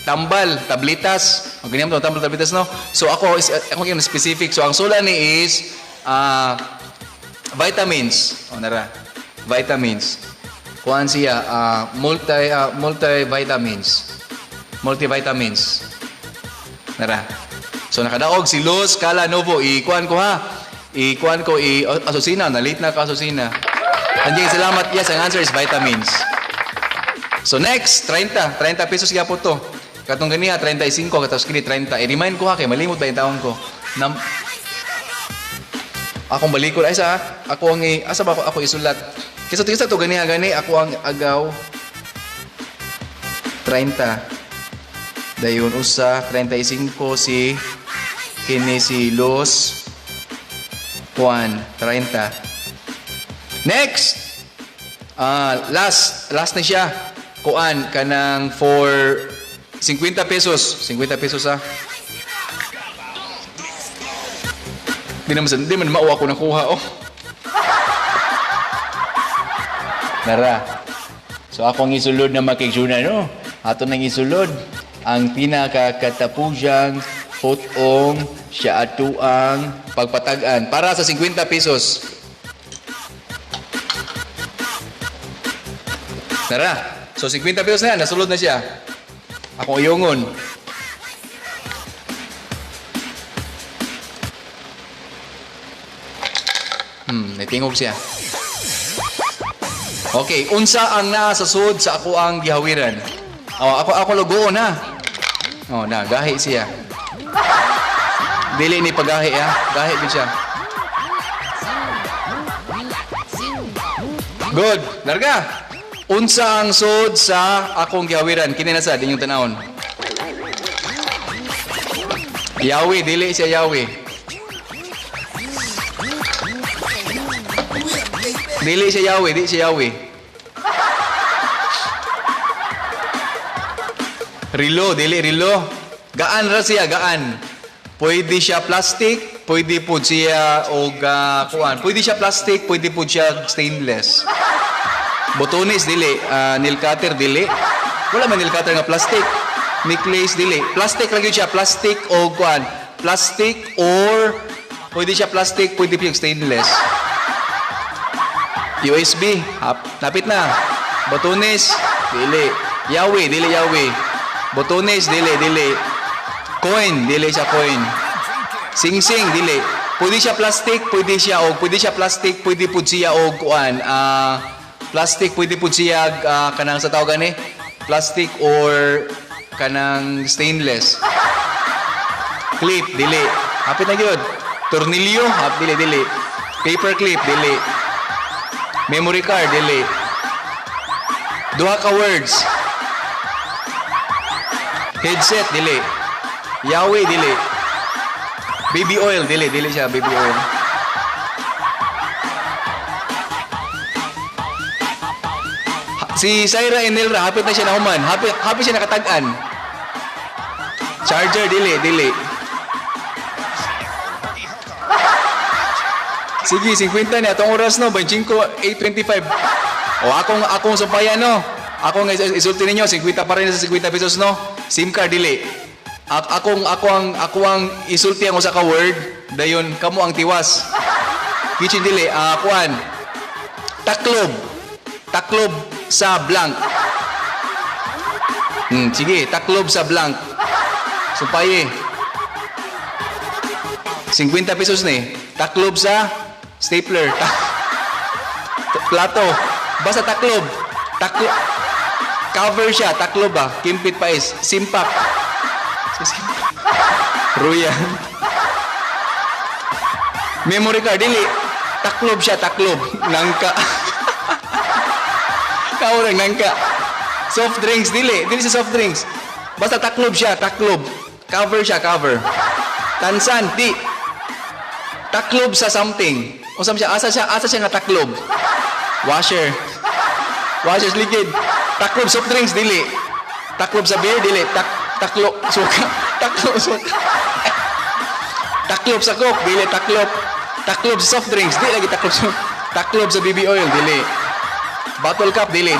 Tambal, tablitas. O, ganyan mo, tambal, tablitas, no? So, ako yung specific. So, ang sula ni is vitamins. O, nara. Vitamins. Kuan siya, multivitamins. Multivitamins. Nara. So nakadaog si Luz Cala Novo. Ikuan ko ha. Asusina. Na-late na ka Asusina. Anjing salamat. Yes, ang answer is vitamins. So next, 30 pesos kaya po to. Katong ganiya, 35. Katong kini 30. I-remind ko ha, kay malimot ba yung taon ko. Akong balikod. Ay sa ako ang asa ba ako isulat. Kasi tingsa to ganiya gani. Ako ang agaw 30. Dayon usa 35 si kini si Los Juan 30. Next. Last na siya. Kuan kanang for 50 pesos. 50 pesos ha. Di man mauwa ko nakuha oh. Nara. So akong isulod na makigsuna, no? Ato nang isulod ang pinakakatapusang putong siya ato ang pagpatagan para sa 50 pesos. Nara. So 50 pesos na yan, nasulod na siya. Akong iyongon. Natingog siya. Okay, unsa ang naa sa sud sa ako ang gihawiran? Oh, ako lugoon na. Oh, na gahi siya. Dili ni pagahi ha. Gahi din siya. Good. Narga. Unsa ang sud sa akong gihawiran? Kini na sa dinyong tanawon. Yawi, dili siya yawi. Dili siya yawi, di siya yawi. Rilo, dili rilo. Gaan ra siya, gaan. Pwede siya plastic, pwede po siya og kuan. Pwede siya plastic, pwede po siya stainless. Botones dili, nail cutter dili. Wala man nail cutter nga plastic. Necklace dili. Plastic lang yun siya, plastic o kuan. Plastic or pwede siya plastic, pwede po stainless. USB, napit na. Botones, dili. Yawi, dili yawi. Botones, dili. Coin, dili siya coin. Sing-sing, dili. Pwede siya plastic, pwede siya plastic, pwede po siya og kuan. Plastic, pwede po siya kanang sa tawag gani. Plastic or kanang stainless. Clip, dili. Hapit na gyud. Tornilyo, dili. Paper clip, dili. Memory card, dili. Duha ka words. Headset, dili. Yawi, dili. Baby oil, dili siya, baby oil. Si Syra Enelra, hapit na siya na human. Hapit siya nakatag-an. Charger, dili. Sige, 50 na. Itong oras, no? 8:25. O, akong sumpayan, no? Ako nga isulti ninyo, 50 pa rin sa 50 pesos, no? SIM card, dili. Ako ang isulti ang usa ka word, dayon kamo ang tiwas. Kitchen, dili. Kuan. Taklob sa blank. Sige, taklob sa blank. Sumpaye. 50 pesos ni. Taklob sa stapler. Plato. Basta taklob. Cover siya. Taklob ba? Kimpit pa is. Simpak. Ruyan. Memory card. Dili. Taklob siya. Taklob. Nangka. Kaurang nangka. Soft drinks. Dili siya soft drinks. Basta taklob siya. Taklob. Cover siya. Cover. Tansan. Di. Taklob sa something. O siya, asa siya nga taklob. Washer's liquid. Taklob soft drinks, dili. Taklob sa beer, dili. Taklob suka. Taklob suka. Taklob sa coke, dili. Taklob sa soft drinks, dili lagi taklob sa BB oil, dili. Bottle cap, dili.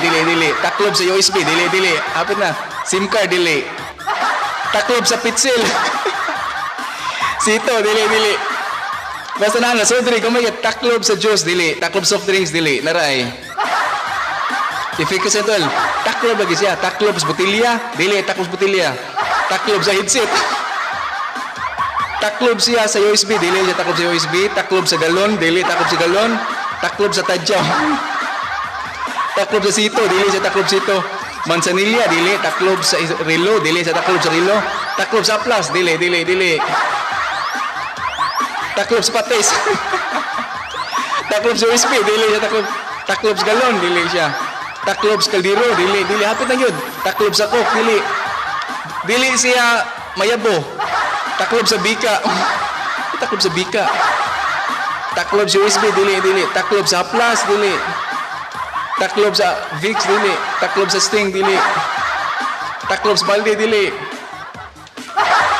Taklob sa USB, dili. Hapit na. SIM card, dili. Taklob sa pitsil. Sito, dili. Basta na, soft drink, taklob sa juice, dili. Taklob soft drinks, dili. Naray. Ifikas ito, taklob lagi siya. Taklob sa botilya, dili. Taklob sa botilya. Taklob sa headset. Taklob siya sa USB, dili siya taklob sa USB. Taklob sa galon, dili. Taklob sa galon. Taklob sa tadyaw. Taklob sa sito, dili siya taklob sito. Mansanilya, dili. Taklob sa relo, dili siya taklob sa relo. Taklob sa plus, dili. Taklob sa patis. Taklob sa USB, dili siya taklob sa galon, dili siya. Taklob sa kaldero, dili. Hapit na yun. Taklob sa coke, dili. Dili siya mayabo. Taklob sa bika. Taklob sa bika. Taklob sa USB, dili. Taklob sa plus, dili. Taklob sa Vicks, dili. Taklob sa Sting, dili. Taklob sa balde, dili.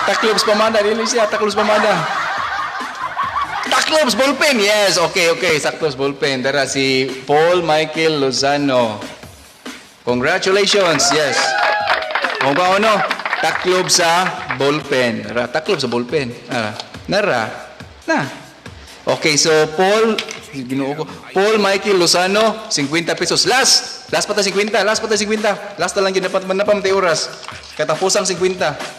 Taklob sa pamada, dili siya. Taklob sa pamada. Taclobs ballpen. Yes, okay. Taclobs ballpen. Tara si Paul Michael Lozano. Congratulations. Yes. Kung ba ano? Taclobs sa ballpen. Tara, taclobs sa ballpen. Nara. Na. Okay, so Paul, ginuo ko. Paul Michael Lozano, 50 pesos. Last pa tayo 50. Last na lang ginapat man na pamatay oras. Katapusang 50.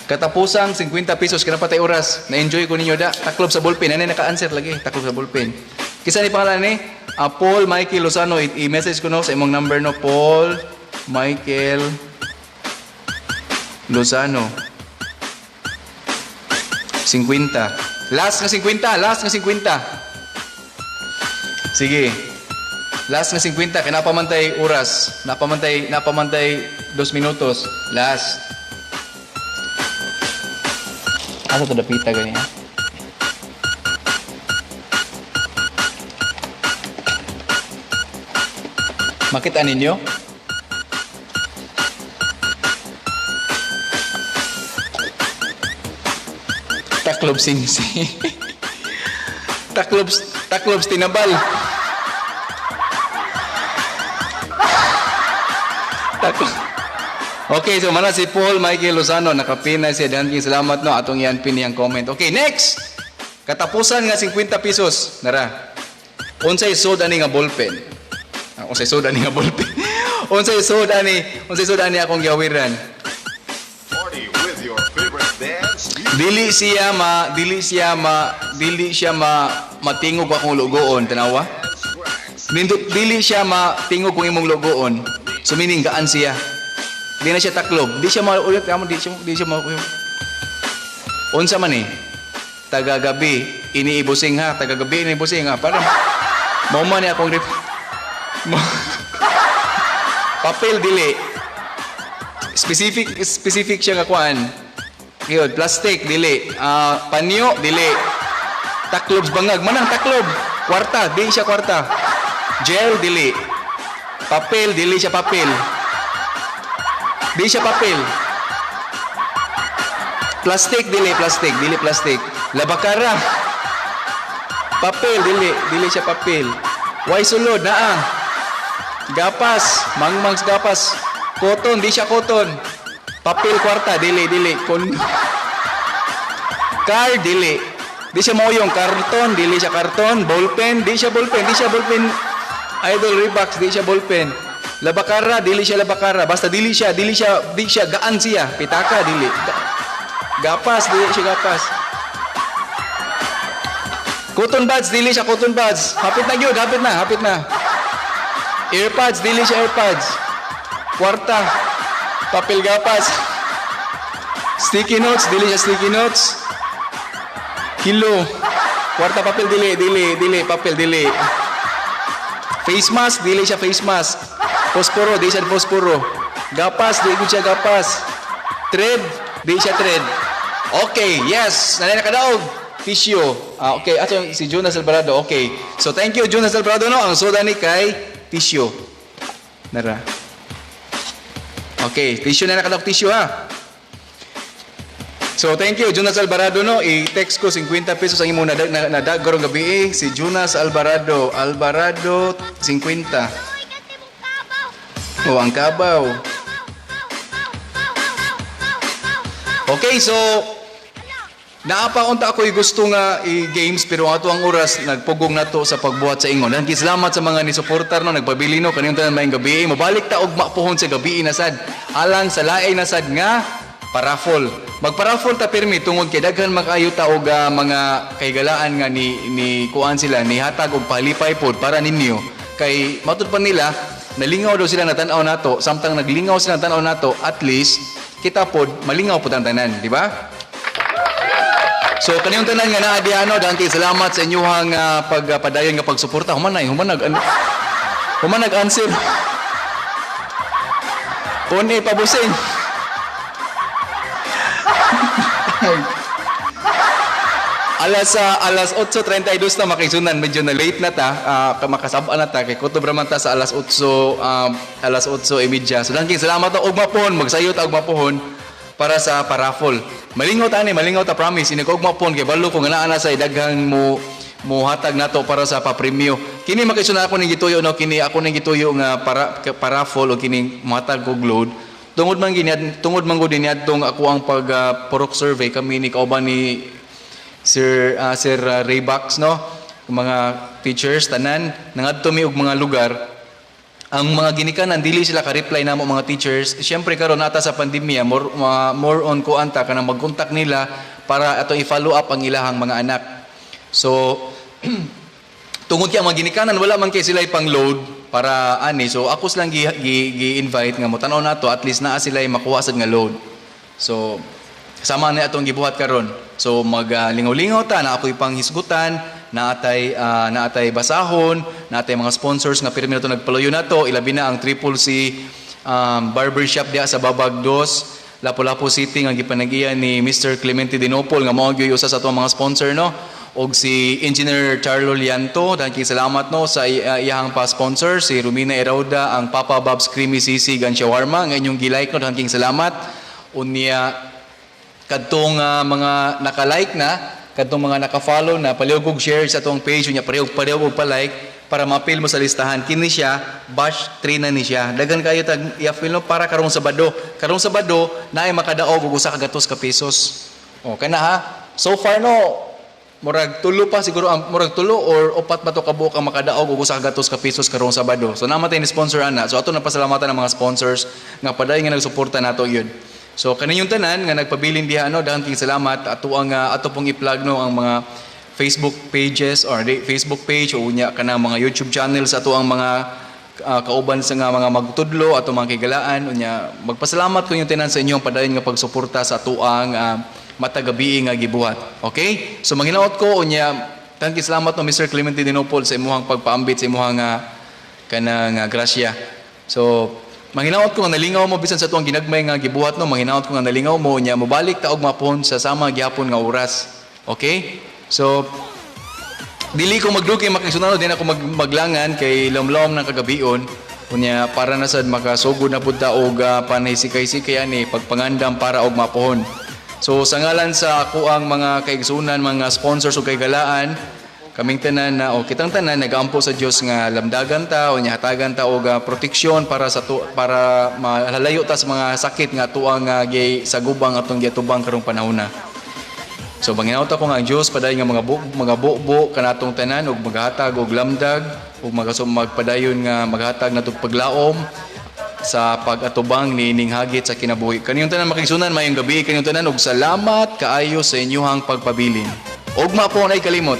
Katapusang 50 pesos kinapatay oras. Na-enjoy ko ninyo da. Taklob sa ballpen. Ano naka-answer lagi? Taklob sa ballpen. Kisa ni pangalan ni? Paul Michael Lozano. I-message ko no sa imong number no. Paul Michael Lozano. 50. Last na 50. Sige. Last na 50. Kaya napamantay oras. Napamantay 2 minutos. Last. Asa ito dapita ganyan? Makita ninyo? Taklob singsi. Taklob tinabal. Okay, so mana si Paul Michael Lozano nakapin na siya. Daghang salamat no atong iyan piniyang comment. Okay, next. Katapusan nga 50 pesos. Nara. Unsay sod ani nga ballpen? Unsay sod ani nga ballpen? Unsay sod ani akong gawiran? Party with your favorite dance. Dili siya matingog akong logoon, tanawa? Dili siya matingog kung imong logoon. So meaning gaan siya. Di na siya taklob. Di siya maulit. Di siya maulit. Unsa man eh. Tagagabi. Iniibusing ha. Tagagabi iniibusing ha. Parang. Mauman niya akong papel dili. Specific siya nga kuan. Yun. Plastic dili. Panyo dili. Taklobs bangag. Manang taklob. Kwarta. Di siya kwarta. Gel dili. Papel dili siya papel. Di siya papel. Plastic, dili plastic. Labakara. Papel, dili siya papel. Way sulod, naa. Gapas, mangmangs gapas. Cotton, di siya cotton. Papel kwarta, dili. Card, dili. Di siya moyong. Karton, dili siya karton. Ballpen, di siya ballpen. Idol Reeboks, di siya ballpen. Labakara, dili siya labakara. Basta dili siya gaan siya. Pitaka, dili. Gapas, dili siya gapas. Cotton buds, dili siya cotton buds. Hapit na. Earpads, dili siya earpads. Kwarta. Papel gapas. Sticky notes, dili siya sticky notes. Kilo. Kwarta papel, dili. Papel, dili. Face mask, dili siya face mask. Posporo, di siya posporo. Gapas, di siya gapas. Thread, di siya thread. Okay, yes. Nanay nakadaog. Tissue. Okay, ato si Jonas Alvarado. Okay. So, thank you, Jonas Alvarado, no? Ang soda ni kay tissue. Nara. Okay, tissue na nakadaog tissue, ha? So, thank you, Jonas Alvarado, no? I-text ko 50 pesos ang imong nadag-garong gabi, si Jonas Alvarado. Alvarado, 50. Oh, ang kabaw. Okay, so naapaunta ako'y gusto nga i-games pero ato ang oras nagpugong nato sa pagbuhat sa ingon. Daghang salamat sa mga ni-supporter no nagpabili no kaniyong tanan maayong gabi. Mabalik ta og mapuhon sa gabi nasad. Alang sa laay nasad nga paraffol. Magparaffol ta permi tungod kay daghan makayo ta og mga kaygalaan nga ni kuan sila ni hatag og palipay pod para ninyo. Kay matud pa nila nalingaw daw sila na tan-aw nato, samtang naglingaw sila na tan-aw nato, at least kita pod malingaw pod ang tanan, di ba? So kaniyong tanan nga naa diano, dangti salamat sa inyong pagpadayon nga pagsuporta. Human nag-answer. Pone pabusing. Alas 8:32 na makisunan, medyo na late na ta, makasabaan na ta kay kutob raman ta sa alas 8:30. So dangking salamat og mapon, magsayo ta og mapon para sa paraffol. Malingaw ta promise. Inigugma po kay balo kung ana sa daghang mo hatag nato para sa papremyo. Kini makisuna ako ning gituyo no, kini ako ning gituyo nga paraffol o kini matag og load. Tungod man gud niadtong ako ang purok survey kami ni kauban ni Sir Raybox no, mga teachers tanan nangadto mi og mga lugar. Ang mga ginikanan dili sila ka-reply namo mga teachers. Siyempre karon ata sa pandemya more on ko anta kanang mag-contact nila para ato i-follow up ang ilahang mga anak. So tungod kay ang mga ginikanan wala man kay sila pang load para ani. So ako lang gi-invite nga mo tan-aw nato at least naa sila makuha sad nga load. So sama na atong gibuhat karon. So lingaw-lingaw ta na ako'y panghisgutan, naatay basahon, naatay mga sponsors nga pirmi nato nagpaluyo nato, ilabi na ang Triple C barbershop diha sa Babag 2, Lapu-Lapu City nga gipanag-iya ni Mr. Clemente Dinopol nga mao gyud usa sa atong mga sponsor no. Og si Engineer Charlo Lianto, daghang salamat no sa iyahang pa-sponsor, si Romina Erauda, ang Papa Bob's Creamy Sisig and Shawarma nga inyong gilike no, daghang salamat. Unya kadtong mga naka-like na, kadtong mga naka-follow na, palihog og share sa atong page unya parehog og pa-like para ma-fill mo sa listahan. Kini siya, batch 3 na ni siya. Daghan kayo tag i-fill no para karong Sabado. Karong Sabado naay makadaog og usa ka gatos ka pesos. O kana ha. So far no, murag tulo pa siguro murag tulo or upat ba to ka buok ang makadaog og usa ka gatos ka pesos karong Sabado. So namatay ni sponsor ana. So ato na pasalamatan ang mga sponsors nga paday nga nagsuporta nato yun. So kaninyong tanan nga nagpabilin diha ano, daghang salamat. Ato pong i-plug no ang mga Facebook pages or Facebook page o unya kanang mga YouTube channels ato ang mga kauban sa nga mga magtudlo ato mga kigalaan unya magpasalamat ko yung tanan sa inyong padayon nga pagsuporta sa ato ang matagabi nga gibuhat. Okay? So manghinaot ko unya thank you salamat no Mr. Clemente Dinopol sa imong pagpaambit sa imong kanang grasya. So manghinaot ko nga nalingaw mo bisan sa tuang ginagmay nga gibuhat no, manghinaot ko nga nalingaw mo nya mobalik ta og mapon sa sama gyapon nga oras. Okay? So dili ko magduki makisunod din ako maglangan kay lamlom ng kagabion unya para na sad makasugod na pud ta og panaysikay-sikay ani pagpangandam para og mapohon. So sa ngalan sa ako ang mga kaigsunan, mga sponsors ug kaygalaan, kaming tanan na kitang tanan nagaampo sa Dios nga lamdagan ta o hatagan ta og proteksyon para malalayo ta sa mga sakit nga tuang sa gubang atong giatubang karong panahona. So banginaot ako nga ang Dios paday nga mga buo kanatong tanan og maghatag og lamdag ug magpadayon nga maghatag natong paglaom sa pag-atubang ni ining hagit sa kinabuhi. Kaniyong tanan makigsunan mayong gabi kaniyong tanan og salamat kaayo sa inyohang pagpabilin. Ugma po nay kalimot.